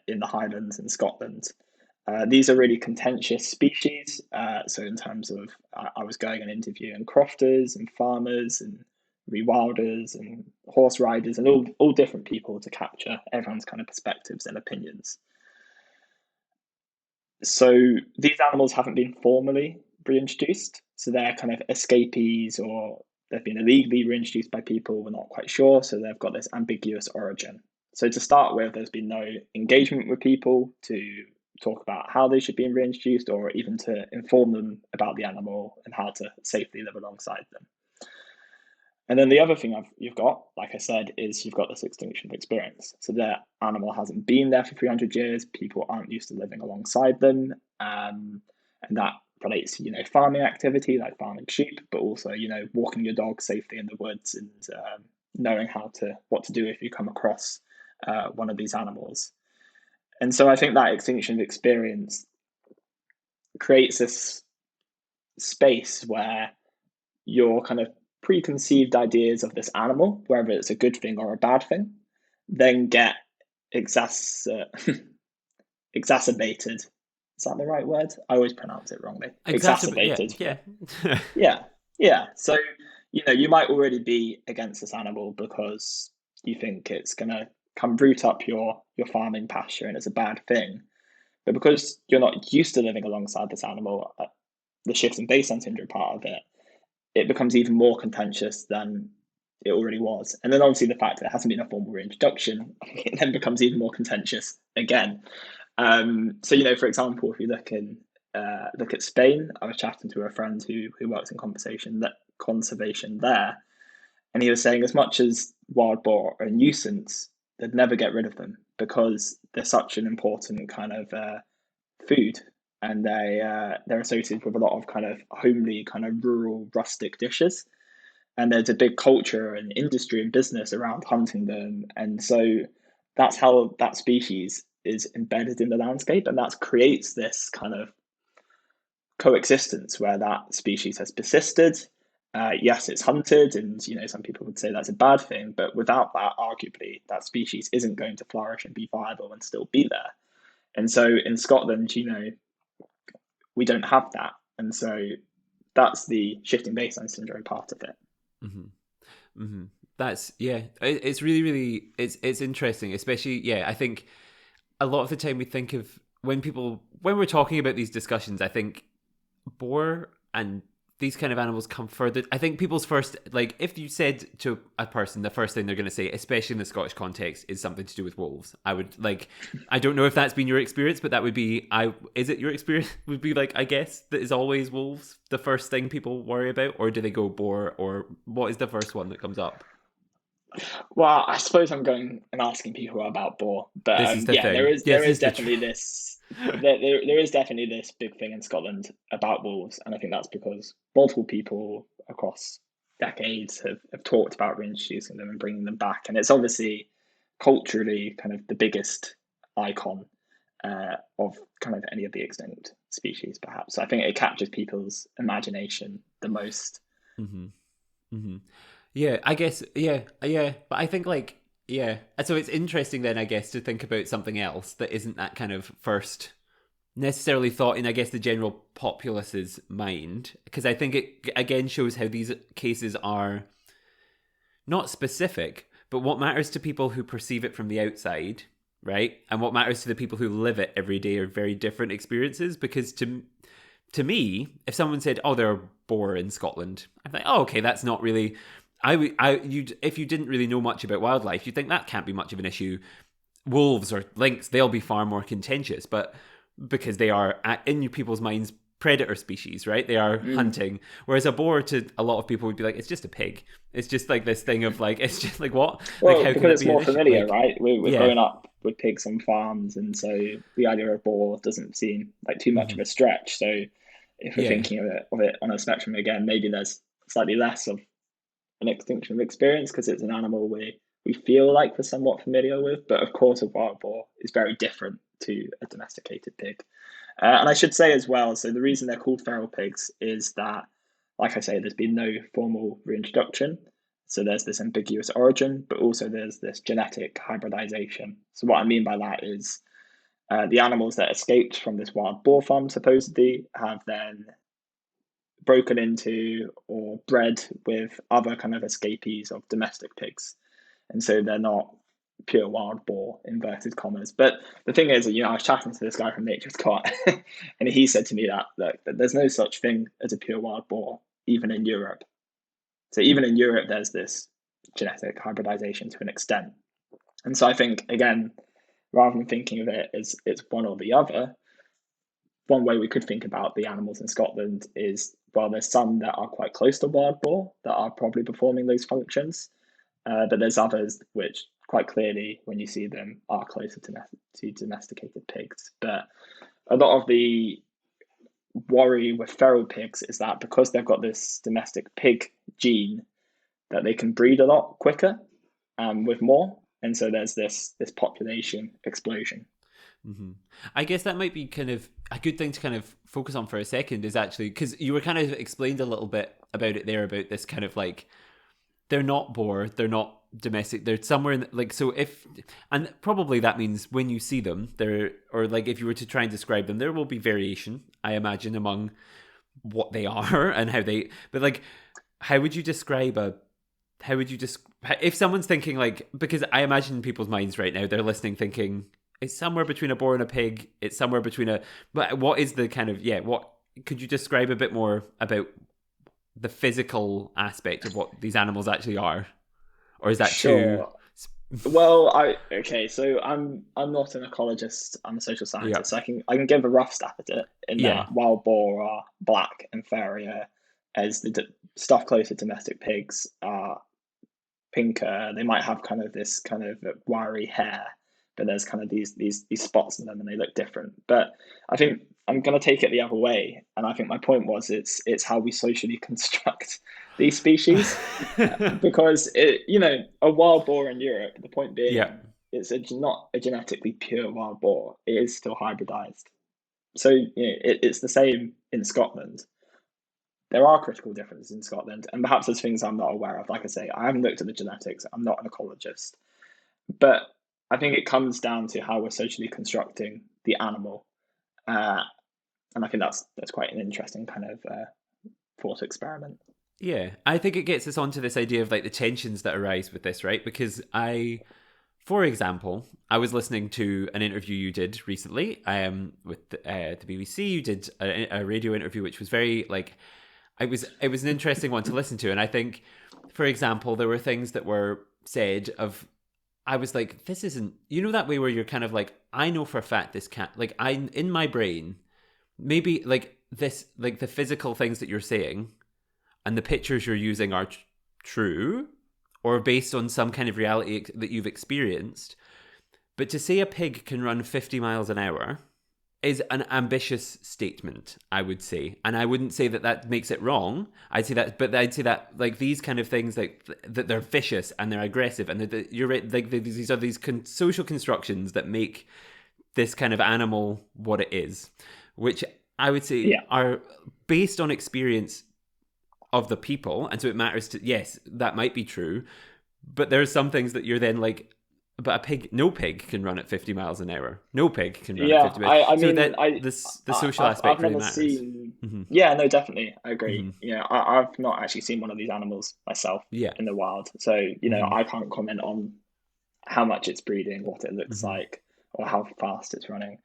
in the Highlands in Scotland. These are really contentious species. So in terms of, I was going and interviewing crofters and farmers and rewilders and horse riders and all different people to capture everyone's kind of perspectives and opinions. So these animals haven't been formally reintroduced. So they're kind of escapees, or they've been illegally reintroduced by people, we're not quite sure. So they've got this ambiguous origin. So to start with, there's been no engagement with people to talk about how they should be reintroduced, or even to inform them about the animal and how to safely live alongside them. And then the other thing you've got, like I said, is you've got this extinction experience. So the animal hasn't been there for 300 years. People aren't used to living alongside them. And that relates to, farming activity like farming sheep, but also, walking your dog safely in the woods and knowing what to do if you come across one of these animals. And so I think that extinction experience creates this space where your kind of preconceived ideas of this animal, whether it's a good thing or a bad thing, then get exacerbated. Is that the right word? I always pronounce it wrongly. Exacerbated. Yeah. So, you might already be against this animal because you think it's going to come root up your farming pasture and it's a bad thing. But because you're not used to living alongside this animal, the shifting baseline syndrome part of it becomes even more contentious than it already was. And then obviously the fact that it hasn't been a formal reintroduction, it then becomes even more contentious again. So, for example, if you look at Spain, I was chatting to a friend who works in conservation there, and he was saying as much as wild boar are a nuisance, they'd never get rid of them because they're such an important kind of food, and they're associated with a lot of kind of homely, kind of rural, rustic dishes. And there's a big culture and industry and business around hunting them, and so that's how that species is embedded in the landscape, and that creates this kind of coexistence where that species has persisted. Yes, it's hunted, and some people would say that's a bad thing, but without that, arguably, that species isn't going to flourish and be viable and still be there. And so in Scotland, we don't have that, and so that's the shifting baseline syndrome part of it.
Mm-hmm. Mm-hmm. That's it's really, really it's interesting, especially I think a lot of the time we think of when we're talking about these discussions, I think boar and these kind of animals come further. I think people's first, like, if you said to a person, the first thing they're going to say, especially in the Scottish context, is something to do with wolves. I would, like, I don't know if that's been your experience, but that would be, is it your experience? Would be like, I guess, that is always wolves the first thing people worry about? Or do they go boar? Or what is the first one that comes up?
Well, I suppose I'm going and asking people about boar, but
This is the
yeah,
thing.
there
Yes,
is
this is the
definitely this there is definitely this big thing in Scotland about wolves, and I think that's because multiple people across decades have talked about reintroducing them and bringing them back, and it's obviously culturally kind of the biggest icon of kind of any of the extinct species, perhaps. So I think it captures people's imagination the most.
hmm hmm Yeah, I guess, yeah. But I think, like, yeah. So it's interesting then, I guess, to think about something else that isn't that kind of first necessarily thought in, I guess, the general populace's mind. Because I think it, again, shows how these cases are not specific, but what matters to people who perceive it from the outside, right? And what matters to the people who live it every day are very different experiences. Because to me, if someone said, "Oh, there are boar in Scotland," I'm like, "Oh, okay, that's not really." If you didn't really know much about wildlife, you'd think that can't be much of an issue. Wolves or lynx, they'll be far more contentious, but because they are, in people's minds, predator species, right? They are hunting. Whereas a boar, to a lot of people, would be like, it's just a pig. It's just like this thing of like, it's just like, what? Like,
Well,
how can
because
it
it's
be an
more
issue?
familiar,
Like,
right? We're
yeah.
growing up with pigs on farms, and so the idea of boar doesn't seem like too much of
hmm
a stretch. So if we're
Yeah.
thinking of it on a spectrum again, maybe there's slightly less of an extinction experience because it's an animal we feel like we're somewhat familiar with. But of course, a wild boar is very different to a domesticated pig. And I should say as well, so the reason they're called feral pigs is that, like I say, there's been no formal reintroduction. So there's this ambiguous origin, but also there's this genetic hybridization. So what I mean by that is the animals that escaped from this wild boar farm supposedly have then broken into or bred with other kind of escapees of domestic pigs. And so they're not pure wild boar, inverted commas. But the thing is, I was chatting to this guy from Nature's Cot, and he said to me that there's no such thing as a pure wild boar, even in Europe. So even in Europe, there's this genetic hybridization to an extent. And so I think, again, rather than thinking of it as it's one or the other, one way we could think about the animals in Scotland is, well, there's some that are quite close to wild boar that are probably performing those functions, but there's others which quite clearly, when you see them, are closer to domesticated pigs. But a lot of the worry with feral pigs is that because they've got this domestic pig gene, that they can breed a lot quicker with more, and so there's this population explosion.
hmm I guess that might be kind of a good thing to kind of focus on for a second, is actually because you were kind of explained a little bit about it there, about this kind of like, they're not boar, they're not domestic, they're somewhere in like, so if, and probably that means when you see them, they're, or like if you were to try and describe them, there will be variation, I imagine, among what they are and how they, but like, how would you describe a, how would you just, if someone's thinking like, because I imagine people's minds right now, they're listening thinking it's somewhere between a boar and a pig, it's somewhere between a, but what is the kind of, yeah, what could you describe a bit more about the physical aspect of what these animals actually are, or is that too?
Sure. Well, I okay. So I'm not an ecologist. I'm a social
Yeah,
scientist. So I can give a rough stab at it. In
yeah.
that wild boar are black and fairer, as the stuff close to domestic pigs are pinker. They might have kind of this kind of wiry hair, but there's kind of these spots in them, and they look different. But I think I'm going to take it the other way, and I think my point was it's how we socially construct these species, because a wild boar in Europe. The point
Yeah.
being, it's not a genetically pure wild boar. It is still hybridized. So it's the same in Scotland. There are critical differences in Scotland, and perhaps there's things I'm not aware of. Like I say, I haven't looked at the genetics. I'm not an ecologist, but I think it comes down to how we're socially constructing the animal, uh, and I think that's quite an interesting kind of thought experiment.
Yeah, I think it gets us onto this idea of like the tensions that arise with this, right? Because for example, I was listening to an interview you did recently, with the BBC. You did a radio interview which was very like, it was an interesting one to listen to, and I think, for example, there were things that were said of. I was like, this isn't. You know that way where you're kind of like, I know for a fact this can't. Like, I in my brain, maybe like this, like the physical things that you're saying and the pictures you're using are true or based on some kind of reality that you've experienced. But to say a pig can run 50 miles an hour is an ambitious statement, I would say, and I wouldn't say that that makes it wrong. I'd say that, but I'd say that like these kind of things, like that they're vicious and they're aggressive, and you're right, like these are these social constructions that make this kind of animal what it is, which I would say
Yeah,
are based on experience of the people, and so it matters to yes, that might be true, but there are some things that you're then like, but a pig, no pig can run at 50 miles an hour. No pig can run at
yeah.
50 miles.
I
So
mean,
that this the social
I've
aspect really
never
matters.
seen.
Hmm.
Yeah, no, definitely, I agree.
Hmm.
I've not actually seen one of these animals myself
Yeah.
in the wild, so
Hmm.
I can't comment on how much it's breeding, what it looks
Hmm.
like, or how fast it's running.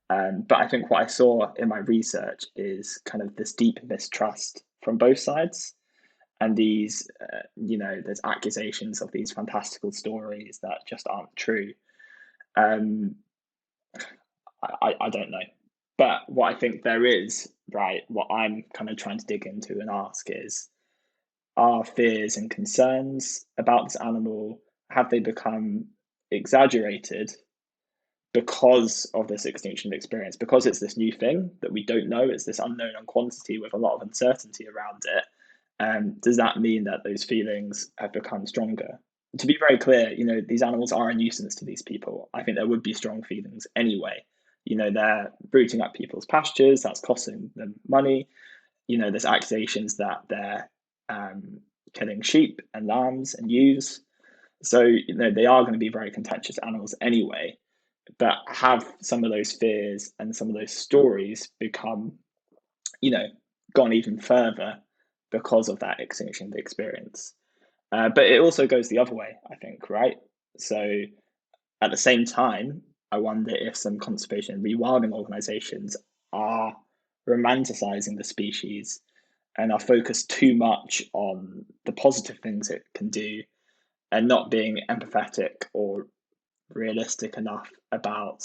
But I think what I saw in my research is kind of this deep mistrust from both sides, and these, there's accusations of these fantastical stories that just aren't true. Um, I don't know. But what I think there is, right, what I'm kind of trying to dig into and ask is, are fears and concerns about this animal, have they become exaggerated because of this extinction experience, because it's this new thing that we don't know, it's this unknown quantity with a lot of uncertainty around it. Does that mean that those feelings have become stronger? To be very clear, these animals are a nuisance to these people. I think there would be strong feelings anyway. They're rooting up people's pastures, that's costing them money. There's accusations that they're um, killing sheep and lambs and ewes. So, they are going to be very contentious animals anyway, but have some of those fears and some of those stories become, you know, gone even further because of that extinction experience? But it also goes the other way, I think, right? So at the same time, I wonder if some conservation and rewilding organizations are romanticizing the species and are focused too much on the positive things it can do and not being empathetic or realistic enough about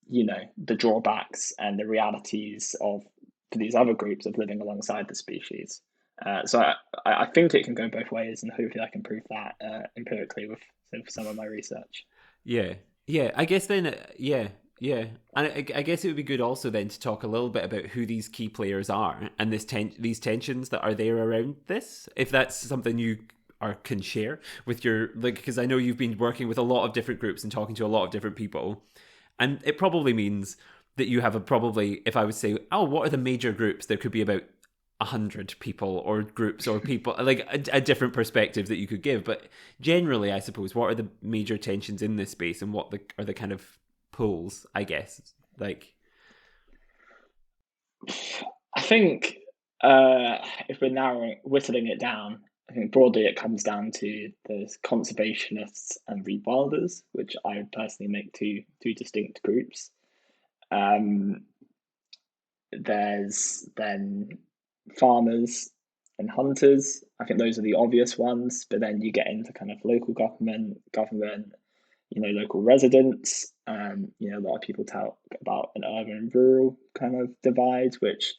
the drawbacks and the realities of for these other groups of living alongside the species. So I think it can go both ways, and hopefully I can prove that empirically with some of my research.
Yeah. Yeah. I guess then, yeah. Yeah. And I guess it would be good also then to talk a little bit about who these key players are and these tensions that are there around this. If that's something you can share with your, like, because I know you've been working with a lot of different groups and talking to a lot of different people. And it probably means that you have probably, if I would say, oh, what are the major groups? There could be about 100 people or groups or people, like a different perspective that you could give. But generally, I suppose, what are the major tensions in this space, and what are the kind of pulls, I guess? Like,
I think if we're whittling it down, I think broadly it comes down to the conservationists and rewilders, which I would personally make two distinct groups. Um, there's then farmers and hunters. I think those are the obvious ones, but then you get into kind of local government, local residents. A lot of people talk about an urban and rural kind of divide, which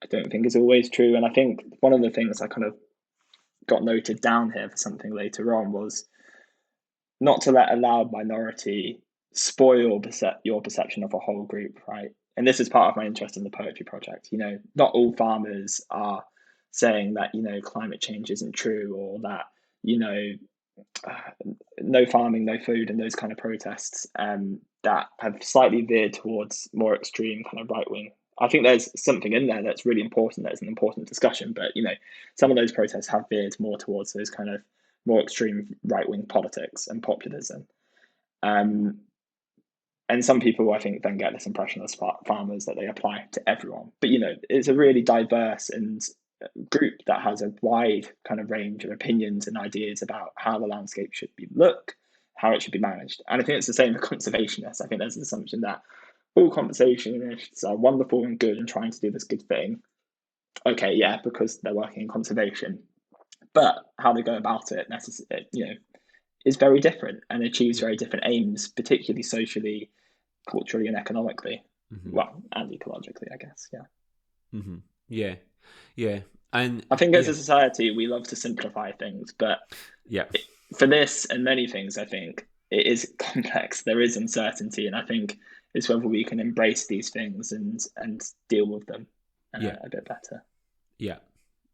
I don't think is always true. And I think one of the things I kind of got noted down here for something later on was not to let a loud minority spoil your perception of a whole group, right? And this is part of my interest in the poetry project. Not all farmers are saying that climate change isn't true, or that you know no farming, no food, and those kind of protests that have slightly veered towards more extreme kind of right wing. I think there's something in there that's really important. That's an important discussion, but some of those protests have veered more towards those kind of more extreme right wing politics and populism. Um, and some people, I think, then get this impression as farmers that they apply to everyone. But it's a really diverse and group that has a wide kind of range of opinions and ideas about how the landscape should look, how it should be managed. And I think it's the same with conservationists. I think there's an assumption that all conservationists are wonderful and good and trying to do this good thing. Okay, yeah, because they're working in conservation, but how they go about it, is very different and achieves
Yeah.
very different aims, particularly socially, culturally, and economically.
Mm-hmm.
Well, and ecologically, I guess. Yeah.
Mm-hmm. Yeah. Yeah. And
I think as
yeah.
a society, we love to simplify things, but
Yeah.
for this and many things, I think it is complex. There is uncertainty, and I think it's whether we can embrace these things and deal with them
Yeah.
a bit better.
Yeah.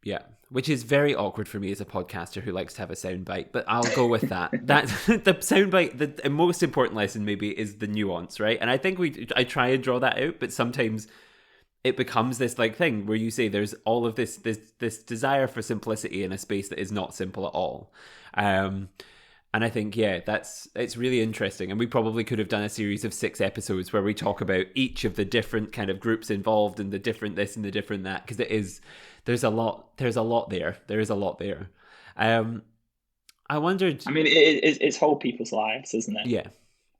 Yeah. Which is very awkward for me as a podcaster who likes to have a soundbite, but I'll go with that. That's the soundbite. The most important lesson maybe is the nuance, right? And I think I try and draw that out, but sometimes it becomes this like thing where you say there's all of this desire for simplicity in a space that is not simple at all. Um, and I think, yeah, it's really interesting. And we probably could have done a series of 6 episodes where we talk about each of the different kind of groups involved and the different this and the different that, because there's a lot there. There is a lot there. Um, I wondered,
I mean, it's whole people's lives, isn't it?
yeah.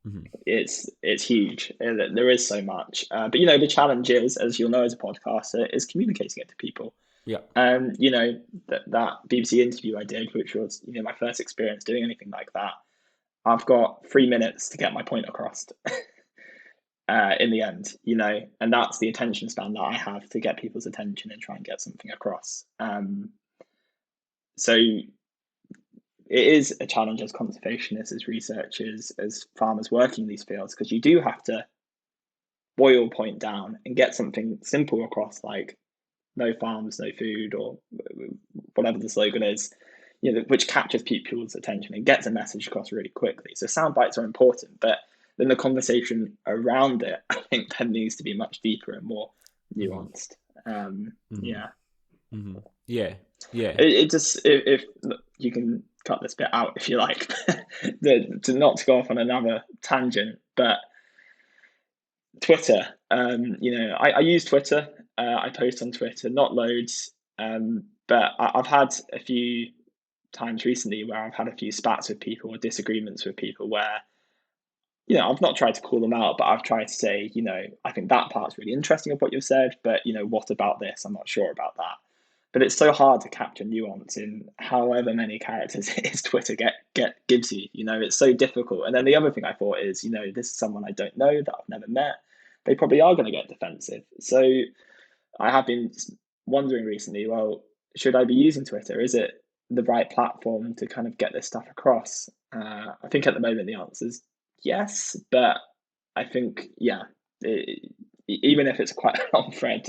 Mm-hmm.
It's huge. There is so much, but the challenge is, as you'll know as a podcaster, is communicating it to people.
Yeah.
And that BBC interview I did, which was my first experience doing anything like that. I've got 3 minutes to get my point across. In the end, and that's the attention span that I have to get people's attention and try and get something across. So it is a challenge as conservationists, as researchers, as farmers working in these fields, because you do have to boil point down and get something simple across, like no farms, no food, or whatever the slogan is, which captures people's attention and gets a message across really quickly. So sound bites are important, but then the conversation around it, I think, then needs to be much deeper and more
Mm-hmm.
nuanced.
Mm-hmm.
Yeah.
Mm-hmm. Yeah. Yeah.
It just if you can cut this bit out if you like, to not to go off on another tangent, but Twitter. I use Twitter. I post on Twitter, not loads, but I've had a few times recently where I've had a few spats with people or disagreements with people where I've not tried to call them out, but I've tried to say, I think that part's really interesting of what you've said, but what about this? I'm not sure about that. But it's so hard to capture nuance in however many characters it is Twitter get gives you. It's so difficult. And then the other thing I thought is, this is someone I don't know that I've never met. They probably are going to get defensive. So I have been wondering recently, well, should I be using Twitter? Is it the right platform to kind of get this stuff across? I think at the moment the answer is yes, but I think even if it's quite a long thread,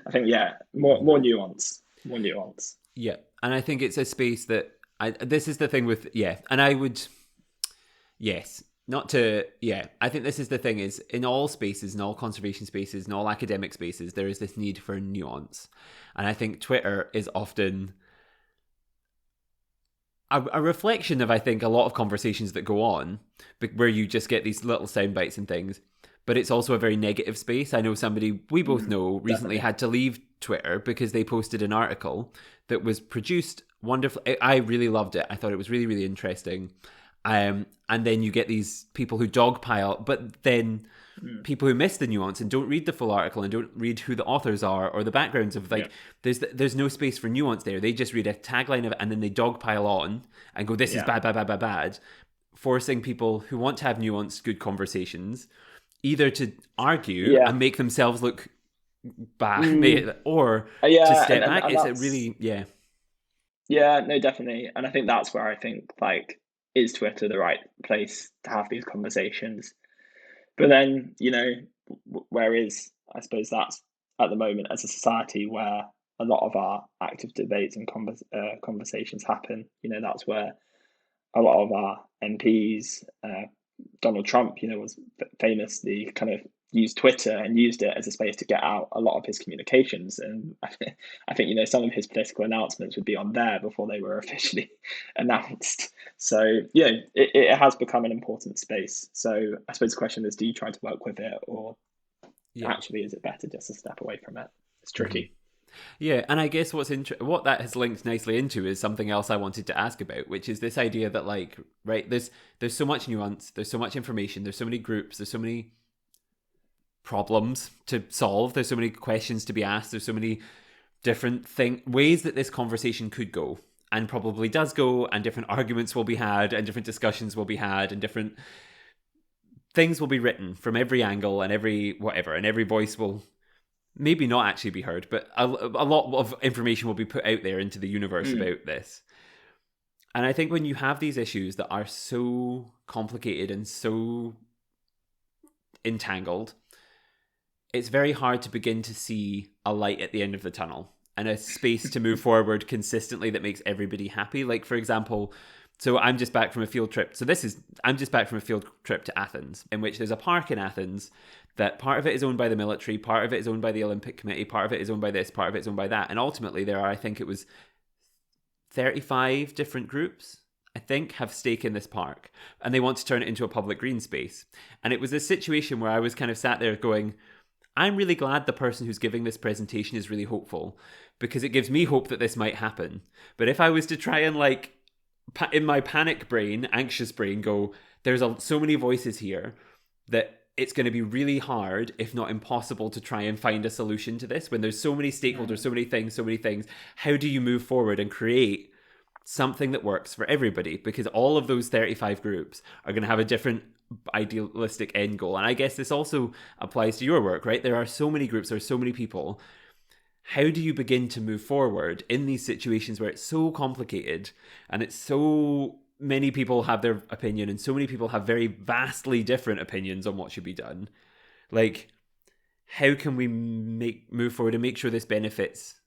I think more nuance, more nuance.
Yeah, and I think it's a space that this is the thing with and I would yes, not to I think this is the thing is in all spaces, in all conservation spaces, in all academic spaces, there is this need for nuance, and I think Twitter is often a reflection of I think a lot of conversations that go on where you just get these little sound bites and things. But it's also a very negative space. I know somebody we both know recently
Definitely.
had to leave Twitter because they posted an article that was produced wonderfully. I really loved it. I thought it was really, really interesting. And then you get these people who dogpile, but then people who miss the nuance and don't read the full article and don't read who the authors are or the backgrounds of there's no space for nuance there. They just read a tagline of it and then they dogpile on and go, this is bad, bad, bad, bad, bad, forcing people who want to have nuanced, good conversations either to argue and make themselves look bad or to step back.
And
It's a
that's
really
no, definitely, and I think that's where I think like is Twitter the right place to have these conversations? But then where is I suppose that's at the moment as a society where a lot of our active debates and conversations happen. That's where a lot of our MPs, Donald Trump, was famously kind of used Twitter and used it as a space to get out a lot of his communications. And I think some of his political announcements would be on there before they were officially announced. So it has become an important space. So I suppose the question is, do you try to work with it, or actually is it better just to step away from it? It's tricky.
Yeah, and I guess what that has linked nicely into is something else I wanted to ask about, which is this idea that there's so much nuance, there's so much information, there's so many groups, there's so many problems to solve, there's so many questions to be asked, there's so many different ways that this conversation could go, and probably does go, and different arguments will be had, and different discussions will be had, and different things will be written from every angle and every whatever, and every voice will maybe not actually be heard, but a lot of information will be put out there into the universe about this. And I think when you have these issues that are so complicated and so entangled, it's very hard to begin to see a light at the end of the tunnel and a space to move forward consistently that makes everybody happy. Like, for example, so I'm just back from a field trip. I'm just back from a field trip to Athens, in which there's a park in Athens that part of it is owned by the military, part of it is owned by the Olympic Committee, part of it is owned by this, part of it is owned by that. And ultimately there are, I think it was 35 different groups, I think, have stake in this park, and they want to turn it into a public green space. And it was this situation where I was kind of sat there going, I'm really glad the person who's giving this presentation is really hopeful, because it gives me hope that this might happen. But if I was to try and, like, in my panic brain, anxious brain, go, there's so many voices here that it's going to be really hard, if not impossible, to try and find a solution to this when there's so many stakeholders, so many things. How do you move forward and create something that works for everybody? Because all of those 35 groups are going to have a different idealistic end goal. And I guess this also applies to your work, right? There are so many groups, there are so many people. How do you begin to move forward in these situations where it's so complicated and it's so many people have their opinion and so many people have very vastly different opinions on what should be done? Like, how can we move forward and make sure this benefits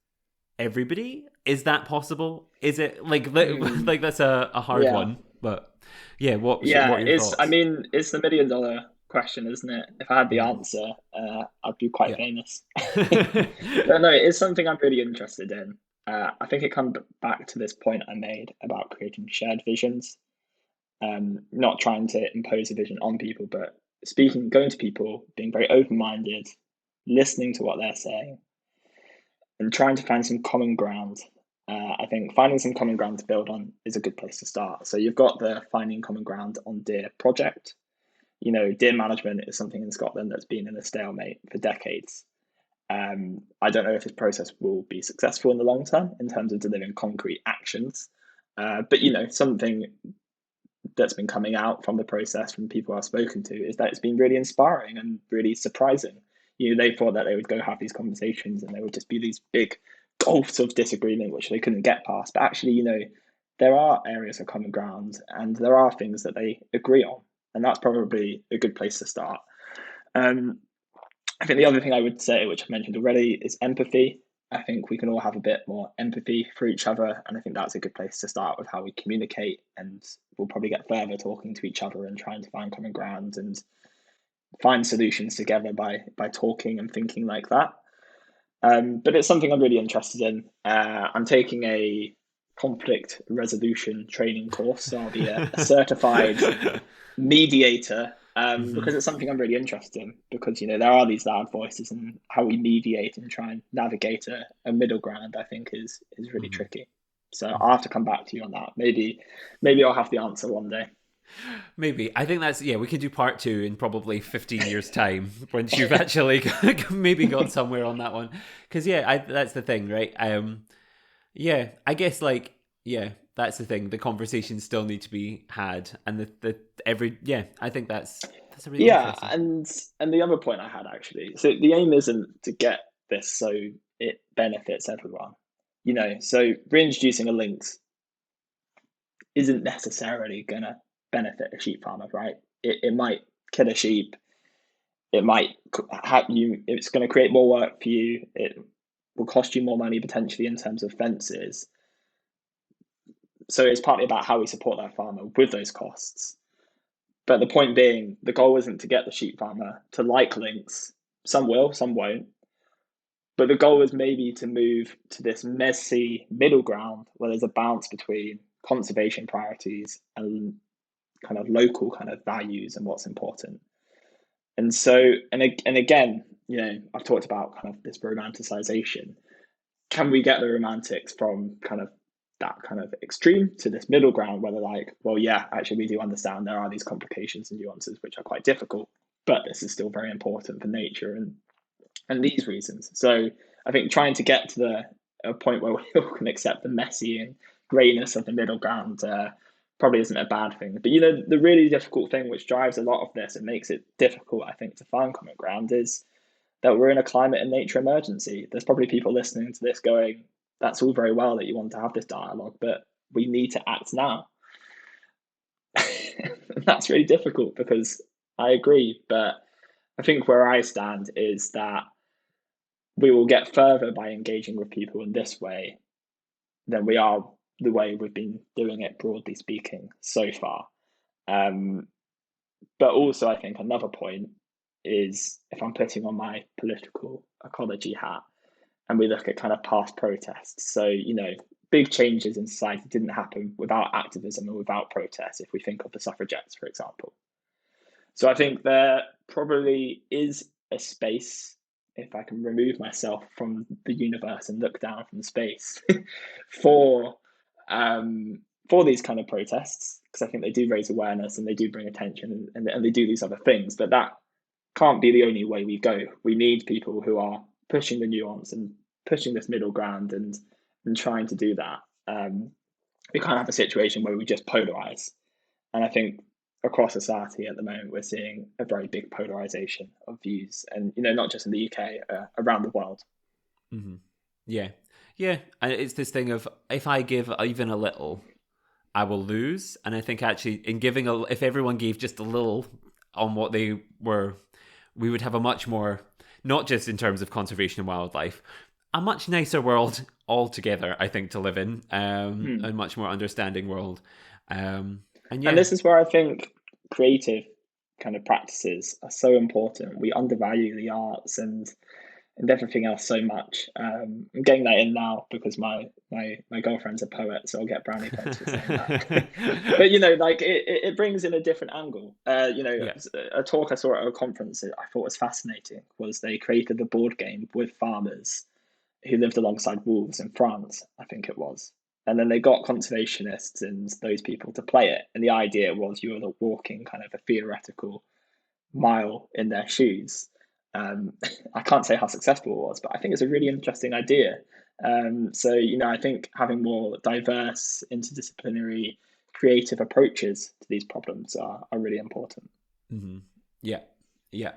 everybody? Is that possible? Is it like that's a hard one, but what are your thoughts?
I mean, it's the $1 million question, isn't it? If I had the answer, I'd be quite famous. But no, it's something I'm really interested in. I think it comes back to this point I made about creating shared visions, not trying to impose a vision on people, but going to people, being very open-minded, listening to what they're saying, and trying to find some common ground. I think finding some common ground to build on is a good place to start. So you've got the finding common ground on deer project. You know, deer management is something in Scotland that's been in a stalemate for decades. I don't know if this process will be successful in the long term in terms of delivering concrete actions. But, you know, something that's been coming out from the process from people I've spoken to is that it's been really inspiring and really surprising. You know, they thought that they would go have these conversations and there would just be these big gulfs of disagreement which they couldn't get past. But actually, you know, there are areas of common ground and there are things that they agree on. And that's probably a good place to start. I think the other thing I would say, which I mentioned already, is empathy. I think we can all have a bit more empathy for each other. And I think that's a good place to start with how we communicate. And we'll probably get further talking to each other and trying to find common ground and find solutions together by talking and thinking like that. But it's something I'm really interested in. I'm taking a conflict resolution training course, so I'll be a certified mediator, because it's something I'm really interested in, because, you know, there are these loud voices and how we mediate and try and navigate a middle ground, I think is really tricky. So I'll have to come back to you on that. Maybe I'll have the answer one day.
Maybe. I think that's, we could do part 2 in probably 15 years time once you've actually maybe got somewhere on that one. Because that's the thing, right? I guess that's the thing. The conversations still need to be had, and I think that's a really interesting.
And the other point I had, actually, so the aim isn't to get this so it benefits everyone, you know. So reintroducing a lynx isn't necessarily gonna benefit a sheep farmer, right? It might kill a sheep. It might have you. It's going to create more work for you. It will cost you more money potentially in terms of fences. So it's partly about how we support that farmer with those costs. But the point being, the goal isn't to get the sheep farmer to like lynx. Some will, some won't. But the goal is maybe to move to this messy middle ground where there's a balance between conservation priorities and kind of local kind of values and what's important. And so, and again, you know, I've talked about kind of this romanticization. Can we get the romantics from kind of that kind of extreme to this middle ground where they're like, well, yeah, actually we do understand there are these complications and nuances which are quite difficult, but this is still very important for nature and these reasons. So I think trying to get to a point where we all can accept the messy and greyness of the middle ground probably isn't a bad thing. But the really difficult thing which drives a lot of this and makes it difficult, I think, to find common ground is that we're in a climate and nature emergency. There's probably people listening to this going, that's all very well that you want to have this dialogue, but we need to act now. That's really difficult because I agree, but I think where I stand is that we will get further by engaging with people in this way than we are the way we've been doing it, broadly speaking, so far. But also, I think another point is if I'm putting on my political ecology hat and we look at kind of past protests. So, big changes in society didn't happen without activism and without protests, if we think of the suffragettes, for example. So I think there probably is a space, if I can remove myself from the universe and look down from space, for these kind of protests, because I think they do raise awareness and they do bring attention and they do these other things. But that can't be the only way we go. We need people who are pushing the nuance and pushing this middle ground and trying to do that. We can't have a situation where we just polarize. And I think across society at the moment, we're seeing a very big polarization of views, and not just in the UK, around the world.
Mm-hmm. Yeah, and it's this thing of if I give even a little, I will lose. And I think actually, in giving if everyone gave just a little on what they were, we would have a much more, not just in terms of conservation and wildlife, a much nicer world altogether, I think, to live in, a much more understanding world. And
this is where I think creative kind of practices are so important. We undervalue the arts and everything else so much. I'm getting that in now because my girlfriend's a poet, so I'll get brownie points for saying that. But it brings in a different angle. A talk I saw at a conference that I thought was fascinating was they created a board game with farmers who lived alongside wolves in France, I think it was. And then they got conservationists and those people to play it. And the idea was you were walking kind of a theoretical mile in their shoes. I can't say how successful it was, but I think it's a really interesting idea. So I think having more diverse, interdisciplinary, creative approaches to these problems are really important.
Mm-hmm. Yeah.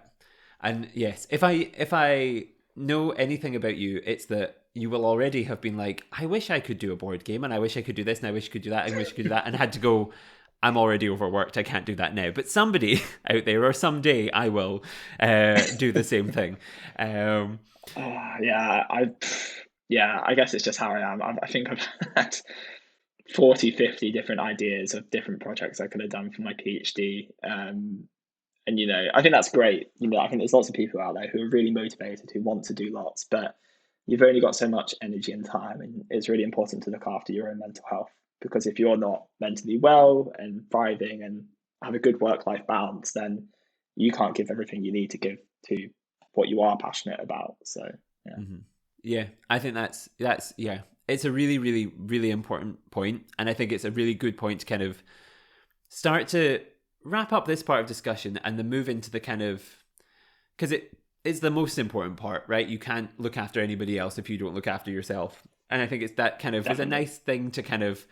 And yes, if I know anything about you, it's that you will already have been like, I wish I could do a board game, and I wish I could do this, and I wish I could do that, and I wish I could do that, and had to go, I'm already overworked, I can't do that now. But somebody out there, or someday, I will do the same thing.
I guess it's just how I am. I think I've had 40, 50 different ideas of different projects I could have done for my PhD. And I think that's great. I think there's lots of people out there who are really motivated, who want to do lots, but you've only got so much energy and time, and it's really important to look after your own mental health, because if you're not mentally well and thriving and have a good work-life balance, then you can't give everything you need to give to what you are passionate about. So yeah.
Mm-hmm. Yeah, I think that's it's a really, really, really important point, and I think it's a really good point to kind of start to wrap up this part of discussion and then move into the kind of, because it is the most important part, right? You can't look after anybody else if you don't look after yourself. And I think it's that kind of is a nice thing to kind of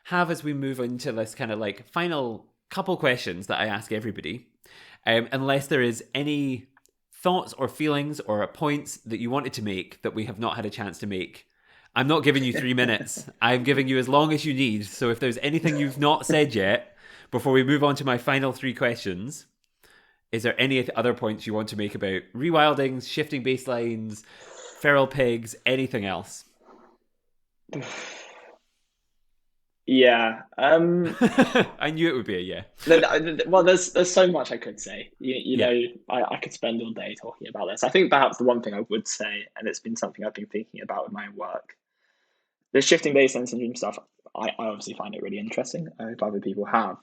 have as we move into this kind of like final couple questions that I ask everybody. Unless there is any thoughts or feelings or points that you wanted to make that we have not had a chance to make. I'm not giving you 3 minutes. I'm giving you as long as you need. So if there's anything you've not said yet, before we move on to my final 3 questions, is there any other points you want to make about rewilding, shifting baselines, feral pigs, anything else?
Yeah.
I knew it would be a yeah.
Well, there's so much I could say. I could spend all day talking about this. I think perhaps the one thing I would say, and it's been something I've been thinking about with my work, the shifting baseline syndrome stuff, I obviously find it really interesting. I hope other people have.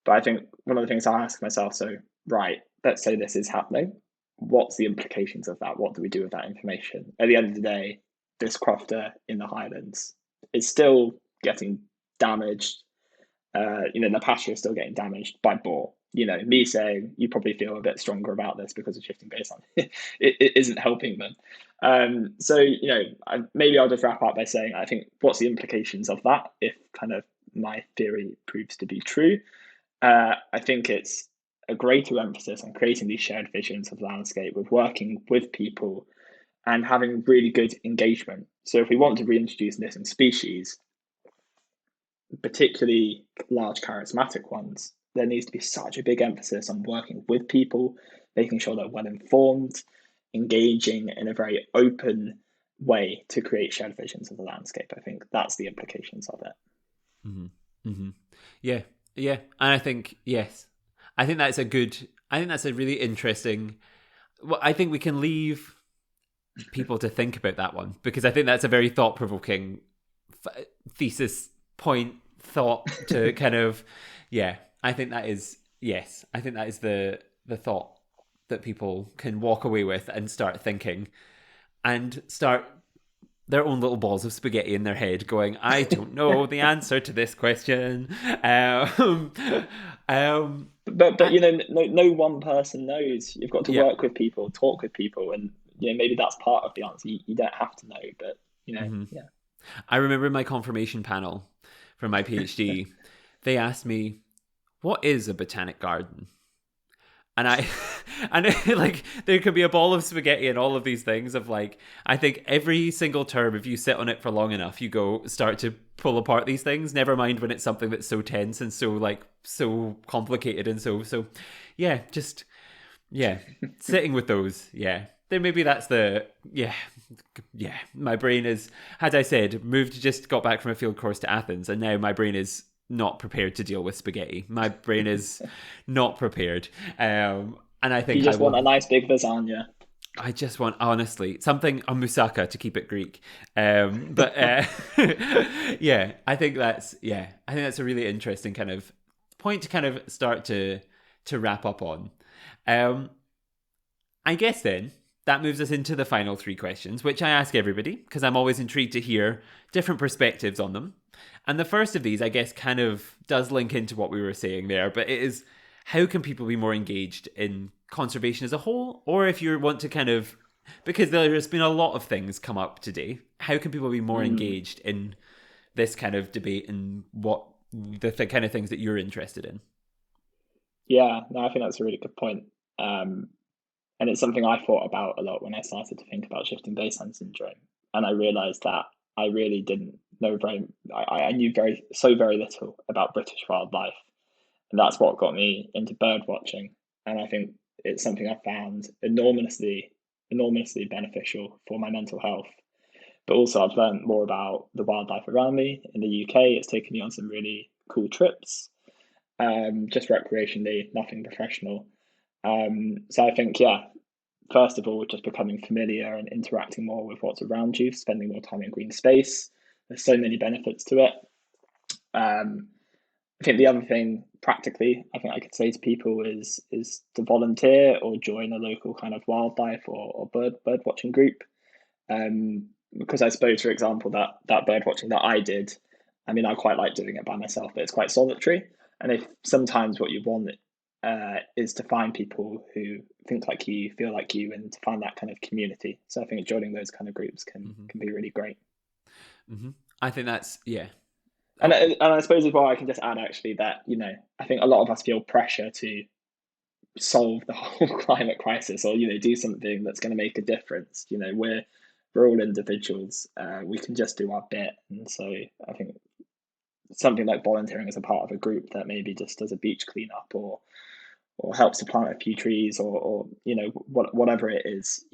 But I think one of the things I ask myself, so, right, let's say this is happening. What's the implications of that? What do we do with that information? At the end of the day, this crofter in the Highlands is still getting damaged. The pasture is still getting damaged by boar. Me saying you probably feel a bit stronger about this because of shifting baseline, it isn't helping them. So, maybe I'll just wrap up by saying, I think, what's the implications of that if kind of my theory proves to be true? I think it's a greater emphasis on creating these shared visions of landscape, with working with people and having really good engagement. So if we want to reintroduce missing species, particularly large charismatic ones, there needs to be such a big emphasis on working with people, making sure they're well informed, engaging in a very open way to create shared visions of the landscape. I think that's the implications of it.
Mm-hmm. Mm-hmm. Yeah, yeah. And I think, yes, I think that's a really interesting, well, I think we can leave people to think about that one, because I think that's a very thought-provoking thesis point thought to kind of, yeah, I think that is the thought that people can walk away with and start thinking and start their own little balls of spaghetti in their head going, I don't know the answer to this question.
But no one person knows. You've got to work with people, talk with people, and maybe that's part of the answer. You don't have to know, but yeah.
I remember in my confirmation panel for my PhD, they asked me, what is a botanic garden? And like, there could be a ball of spaghetti and all of these things of like, I think every single term, if you sit on it for long enough, you start to pull apart these things, never mind when it's something that's so tense and so complicated. And so, yeah, sitting with those. Yeah. Then maybe that's my brain is, as I said, just got back from a field course to Athens, and now my brain is not prepared to deal with spaghetti. My brain is not prepared. And I think
you just want a nice big lasagna.
I just want, honestly, something on moussaka to keep it Greek. But yeah, I think that's a really interesting kind of point to kind of start to wrap up on. I guess then that moves us into the final three questions, which I ask everybody because I'm always intrigued to hear different perspectives on them. And the first of these, I guess, kind of does link into what we were saying there, but it is, how can people be more engaged in conservation as a whole? Or if you want to kind of, because there's been a lot of things come up today, how can people be more engaged in this kind of debate and what the kind of things that you're interested in?
Yeah, no, I think that's a really good point. And it's something I thought about a lot when I started to think about shifting baseline syndrome. And I realized that I really didn't know I knew very little about British wildlife. And that's what got me into bird watching. And I think it's something I found enormously beneficial for my mental health. But also I've learned more about the wildlife around me in the UK. It's taken me on some really cool trips, just recreationally, nothing professional. So I think, first of all, just becoming familiar and interacting more with what's around you, spending more time in green space. There's so many benefits to it. I think the other thing, practically, I think I could say to people is to volunteer or join a local kind of wildlife or bird watching group. Because I suppose, for example, that bird watching that I did, I mean, I quite like doing it by myself, but it's quite solitary. And if sometimes what you want is to find people who think like you, feel like you, and to find that kind of community. So I think joining those kind of groups can be really great.
Mm-hmm. I think that's, yeah.
And I suppose as well, I can just add actually that, I think a lot of us feel pressure to solve the whole climate crisis or, do something that's going to make a difference. We're all individuals. We can just do our bit. And so I think something like volunteering as a part of a group that maybe just does a beach cleanup or helps to plant a few trees or whatever it is,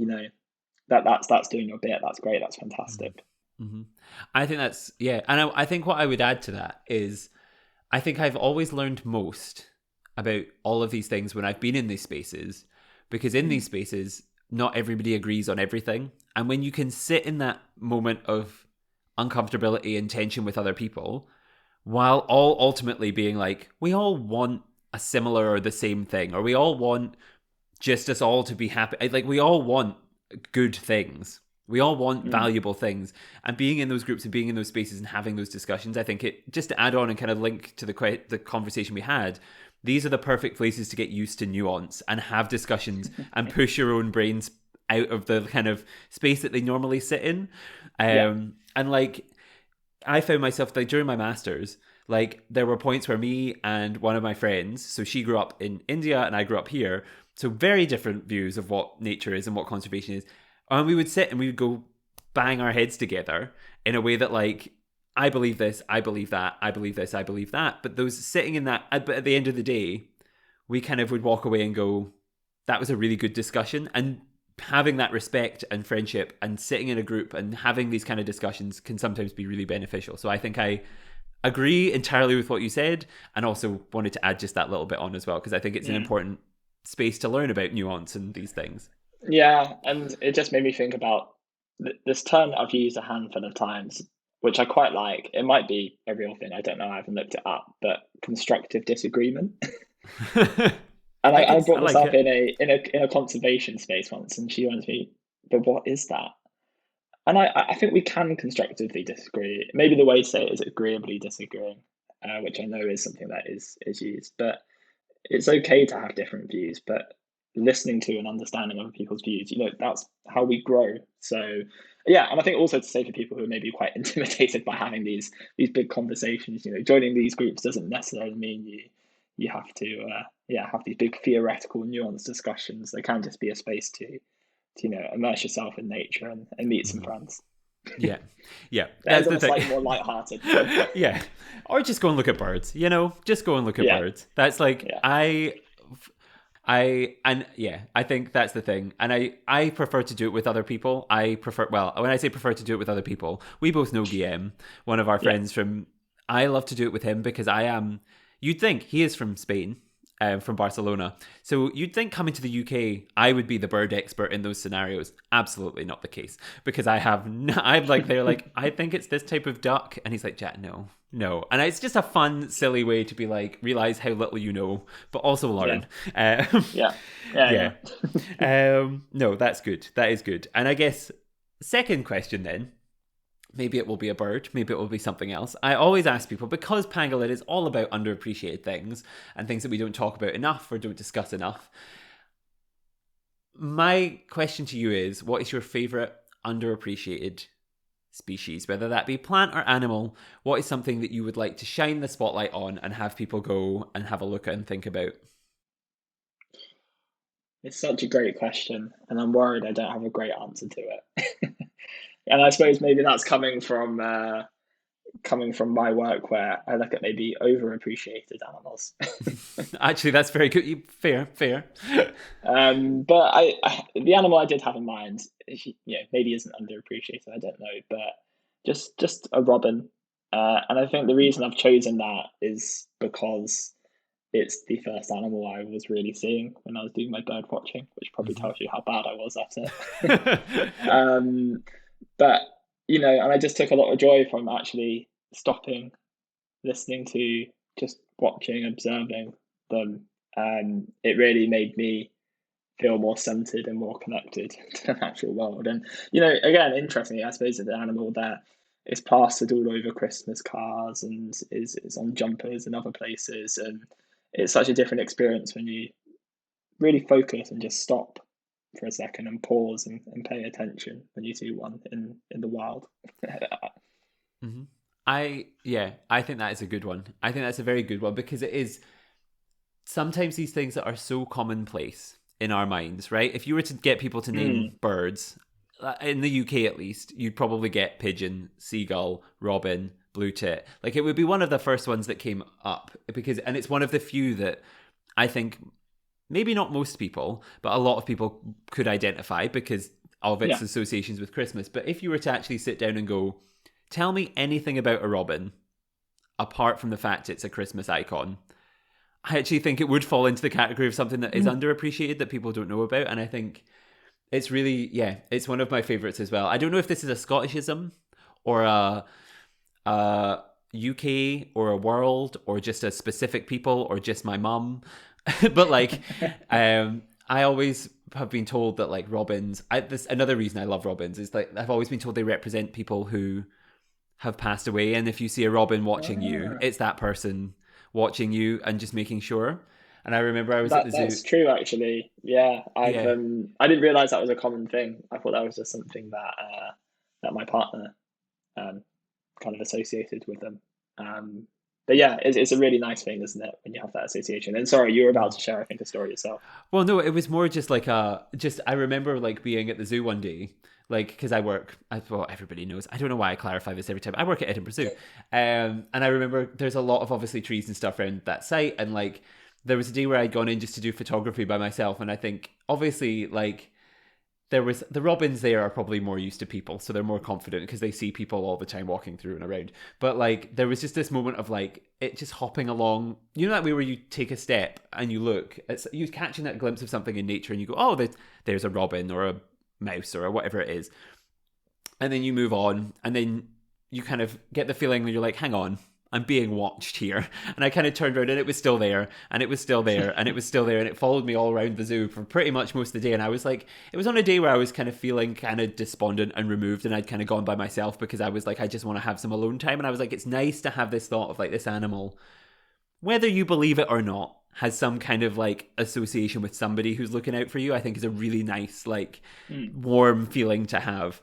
that's doing your bit. That's great. That's fantastic.
Mm-hmm. I think that's, yeah. And I think what I would add to that is, I think I've always learned most about all of these things when I've been in these spaces, because in these spaces, not everybody agrees on everything. And when you can sit in that moment of uncomfortability and tension with other people, while all ultimately being like, we all want a similar or the same thing, or we all want just us all to be happy. Like, we all want good things. We all want valuable things. And being in those groups and being in those spaces and having those discussions, I think it, just to add on and kind of link to the conversation we had, these are the perfect places to get used to nuance and have discussions and push your own brains out of the kind of space that they normally sit in. And like, I found myself like during my masters, like there were points where me and one of my friends, so she grew up in India and I grew up here, so very different views of what nature is and what conservation is, and we would sit and we would go bang our heads together in a way that like, I believe this, I believe that, I believe this, I believe that. But those sitting in that, but at the end of the day, we kind of would walk away and go, that was a really good discussion. And having that respect and friendship and sitting in a group and having these kind of discussions can sometimes be really beneficial. So I think I agree entirely with what you said, and also wanted to add just that little bit on as well, because I think it's an important space to learn about nuance and these things.
Yeah, and it just made me think about this term I've used a handful of times, which I quite like. It might be a real thing. I don't know. I haven't looked it up, but constructive disagreement. And I brought this up in a conservation space once, and she went to me, "But what is that?" And I think we can constructively disagree. Maybe the way to say it is agreeably disagreeing, which I know is something that is used. But it's okay to have different views, but listening to and understanding other people's views, that's how we grow. So yeah, and I think also to say for people who are maybe quite intimidated by having these big conversations, joining these groups doesn't necessarily mean you have to have these big theoretical nuanced discussions. There can just be a space to immerse yourself in nature and meet some friends.
Yeah.
That's the thing. Slightly more lighthearted.
Yeah. Or just go and look at birds, just go and look at birds. That's like, I think that's the thing. And I prefer to do it with other people. When I say prefer to do it with other people, we both know Guillaume, one of our friends I love to do it with him because you'd think he is from Spain, from Barcelona. So you'd think coming to the UK, I would be the bird expert in those scenarios. Absolutely not the case, because I'm like, they're like, I think it's this type of duck. And he's like, Jack, no. And it's just a fun, silly way to be like, realize how little you know, but also learn.
Yeah.
No, that's good. That is good. And I guess second question then, maybe it will be a bird, maybe it will be something else. I always ask people, because Pangolin is all about underappreciated things and things that we don't talk about enough or don't discuss enough. My question to you is, what is your favourite underappreciated species, whether that be plant or animal? What is something that you would like to shine the spotlight on and have people go and have a look at and think about?
It's such a great question, and I'm worried I don't have a great answer to it. And I suppose maybe that's coming from my work, where I look at maybe overappreciated animals.
Actually, that's very good. Fair.
But the animal I did have in mind, maybe isn't underappreciated. I don't know, but just a robin. And I think the reason I've chosen that is because it's the first animal I was really seeing when I was doing my bird watching, which probably tells you how bad I was at it. But and I just took a lot of joy from actually stopping, listening to, just watching, observing them. It really made me feel more centered and more connected to the natural world. And again, interestingly, I suppose it's an animal that is plastered all over Christmas cards and is on jumpers and other places. And it's such a different experience when you really focus and just stop for a second and pause and pay attention when you see one in the wild.
Mm-hmm. I think that is a good one. I think that's a very good one, because it is sometimes these things that are so commonplace in our minds, right? If you were to get people to name birds, in the UK at least, you'd probably get pigeon, seagull, robin, blue tit. Like, it would be one of the first ones that came up, and it's one of the few that I think maybe not most people, but a lot of people could identify because of its associations with Christmas. But if you were to actually sit down and go, tell me anything about a robin, apart from the fact it's a Christmas icon, I actually think it would fall into the category of something that is underappreciated, that people don't know about. And I think it's really, it's one of my favourites as well. I don't know if this is a Scottishism or a UK or a world or just a specific people or just my mum. But like, I always have been told that like robins, another reason I love robins is like, I've always been told they represent people who have passed away. And if you see a robin watching you, it's that person watching you and just making sure. And I remember I was at the zoo.
That's true, actually. Yeah,
Yeah.
I didn't realize that was a common thing. I thought that was just something that that my partner um kind of associated with them. Um, but yeah, it's a really nice thing, isn't it, when you have that association? And sorry, you were about to share, I think, a story yourself.
Well, no, it was more just like I remember like being at the zoo one day, like because well, everybody knows. I don't know why I clarify this every time. I work at Edinburgh Zoo, and I remember there's a lot of obviously trees and stuff around that site, and like there was a day where I'd gone in just to do photography by myself, and I think obviously like there was the robins there are probably more used to people, so they're more confident because they see people all the time walking through and around. But like there was just this moment of like it just hopping along, you know, that way where you take a step and you look, it's you catching that glimpse of something in nature and you go, oh, there's a robin or a mouse or whatever it is, and then you move on, and then you kind of get the feeling that you're like, hang on, I'm being watched here. And I kind of turned around and it was still there, and it was still there, and it was still there, and it followed me all around the zoo for pretty much most of the day. And I was like, it was on a day where I was kind of feeling kind of despondent and removed, and I'd kind of gone by myself because I was like, I just want to have some alone time. And I was like, it's nice to have this thought of like this animal, whether you believe it or not, has some kind of like association with somebody who's looking out for you. I think is a really nice, like, warm feeling to have,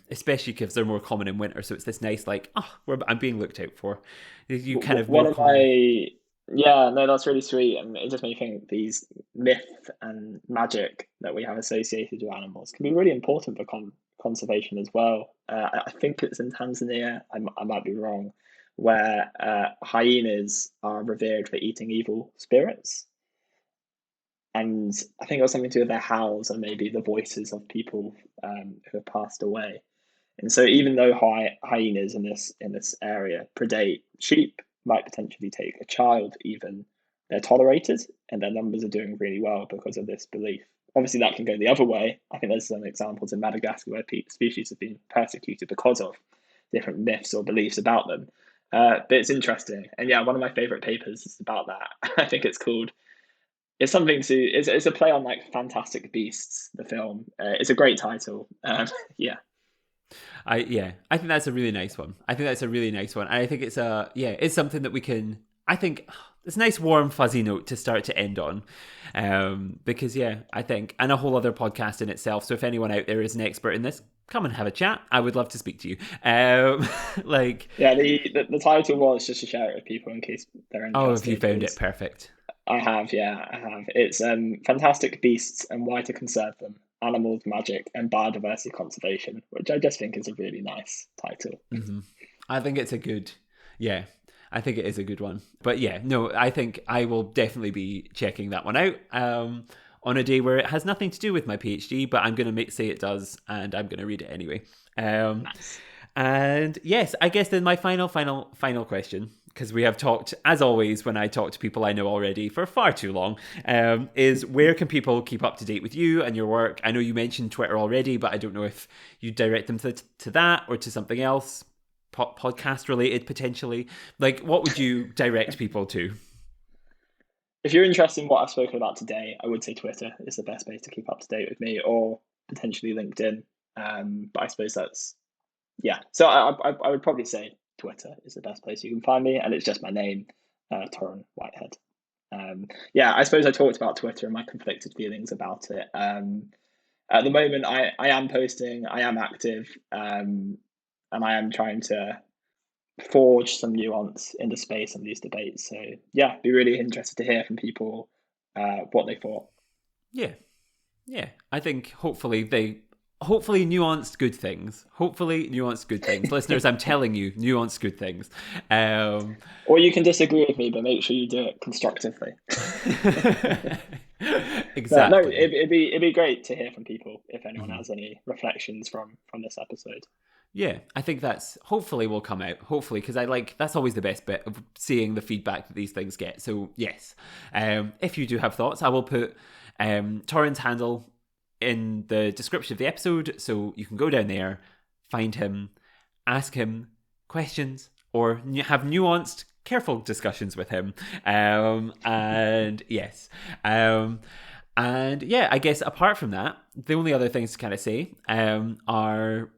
especially because they're more common in winter. So it's this nice, like, I'm being looked out for. You kind of
One
more
of
common.
my Yeah, no, that's really sweet, and it just made me think these myth and magic that we have associated with animals can be really important for conservation as well. I think it's in Tanzania. I might be wrong, where hyenas are revered for eating evil spirits, and I think it was something to do with their howls and maybe the voices of people who have passed away. And so, even though hyenas in this area predate sheep, might potentially take a child, even they're tolerated, and their numbers are doing really well because of this belief. Obviously, that can go the other way. I think there's some examples in Madagascar where species have been persecuted because of different myths or beliefs about them. But it's interesting, and yeah, one of my favorite papers is about that. I think it's called. It's something to. It's a play on like Fantastic Beasts, the film. It's a great title. Yeah.
I think that's a really nice one. I think that's a really nice one. And I think it's something that we can, I think it's a nice warm fuzzy note to start to end on. Because I think, and a whole other podcast in itself. So if anyone out there is an expert in this, come and have a chat. I would love to speak to you. Like,
Yeah, the title was just to share it with people in case they're
oh, have you
interested.
found it perfect?
I have, yeah, I have. It's Fantastic Beasts and Why to Conserve Them: Animals, Magic, and Biodiversity Conservation, which I just think is a really nice title.
I think it's a good, yeah, I think it is a good one. But yeah, no, I think I will definitely be checking that one out on a day where it has nothing to do with my PhD, but I'm going to say it does, and I'm going to read it anyway.
Nice.
And yes, I guess then my final question, because we have talked, as always, when I talk to people I know already for far too long, is where can people keep up to date with you and your work? I know you mentioned Twitter already, but I don't know if you direct them to that or to something else, podcast related potentially. Like, what would you direct people to?
If you're interested in what I've spoken about today, I would say Twitter is the best way to keep up to date with me, or potentially LinkedIn. But I suppose that's yeah. So I would probably say Twitter is the best place you can find me, and it's just my name, Toryn Whitehead. Yeah, I suppose I talked about Twitter and my conflicted feelings about it. At the moment, I am posting, I am active, and I am trying to forge some nuance in the space of these debates. So yeah, be really interested to hear from people what they thought.
Yeah, yeah. I think hopefully nuanced good things. Hopefully nuanced good things. Listeners, I'm telling you, nuanced good things.
Or you can disagree with me, but make sure you do it constructively. No,
Exactly.
it'd be great to hear from people if anyone
Mhm.
has any reflections from this episode.
Yeah, I think that's hopefully will come out. Hopefully, because that's always the best bit of seeing the feedback that these things get. So yes, if you do have thoughts, I will put Torrens' handle in the description of the episode, so you can go down there, find him, ask him questions, or have nuanced, careful discussions with him. And yes, and yeah, I guess apart from that, the only other things to kind of say are,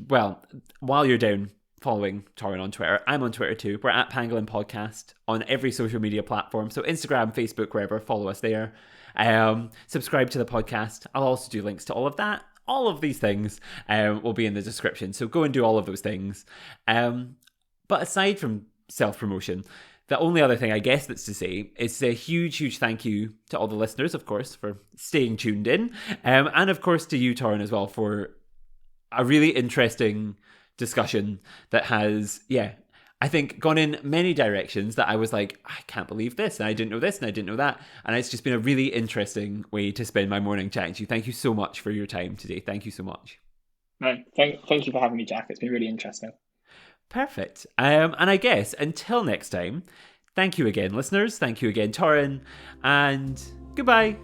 well, while you're down, following Toryn on Twitter. I'm on Twitter too. We're at Pangolin Podcast on every social media platform. So Instagram, Facebook, wherever, follow us there. Subscribe to the podcast. I'll also do links to all of that. All of these things will be in the description. So go and do all of those things. But aside from self-promotion, the only other thing I guess that's to say is a huge, huge thank you to all the listeners, of course, for staying tuned in. And of course to you, Toryn, as well, for a really interesting discussion that has, I think gone in many directions that I was like, I can't believe this, and I didn't know this, and I didn't know that. And it's just been a really interesting way to spend my morning chatting to you. Thank you so much for your time today. Thank you so much.
No, thank you for having me, Jack. It's been really interesting.
Perfect. And I guess until next time, thank you again, listeners. Thank you again, Toryn. And goodbye.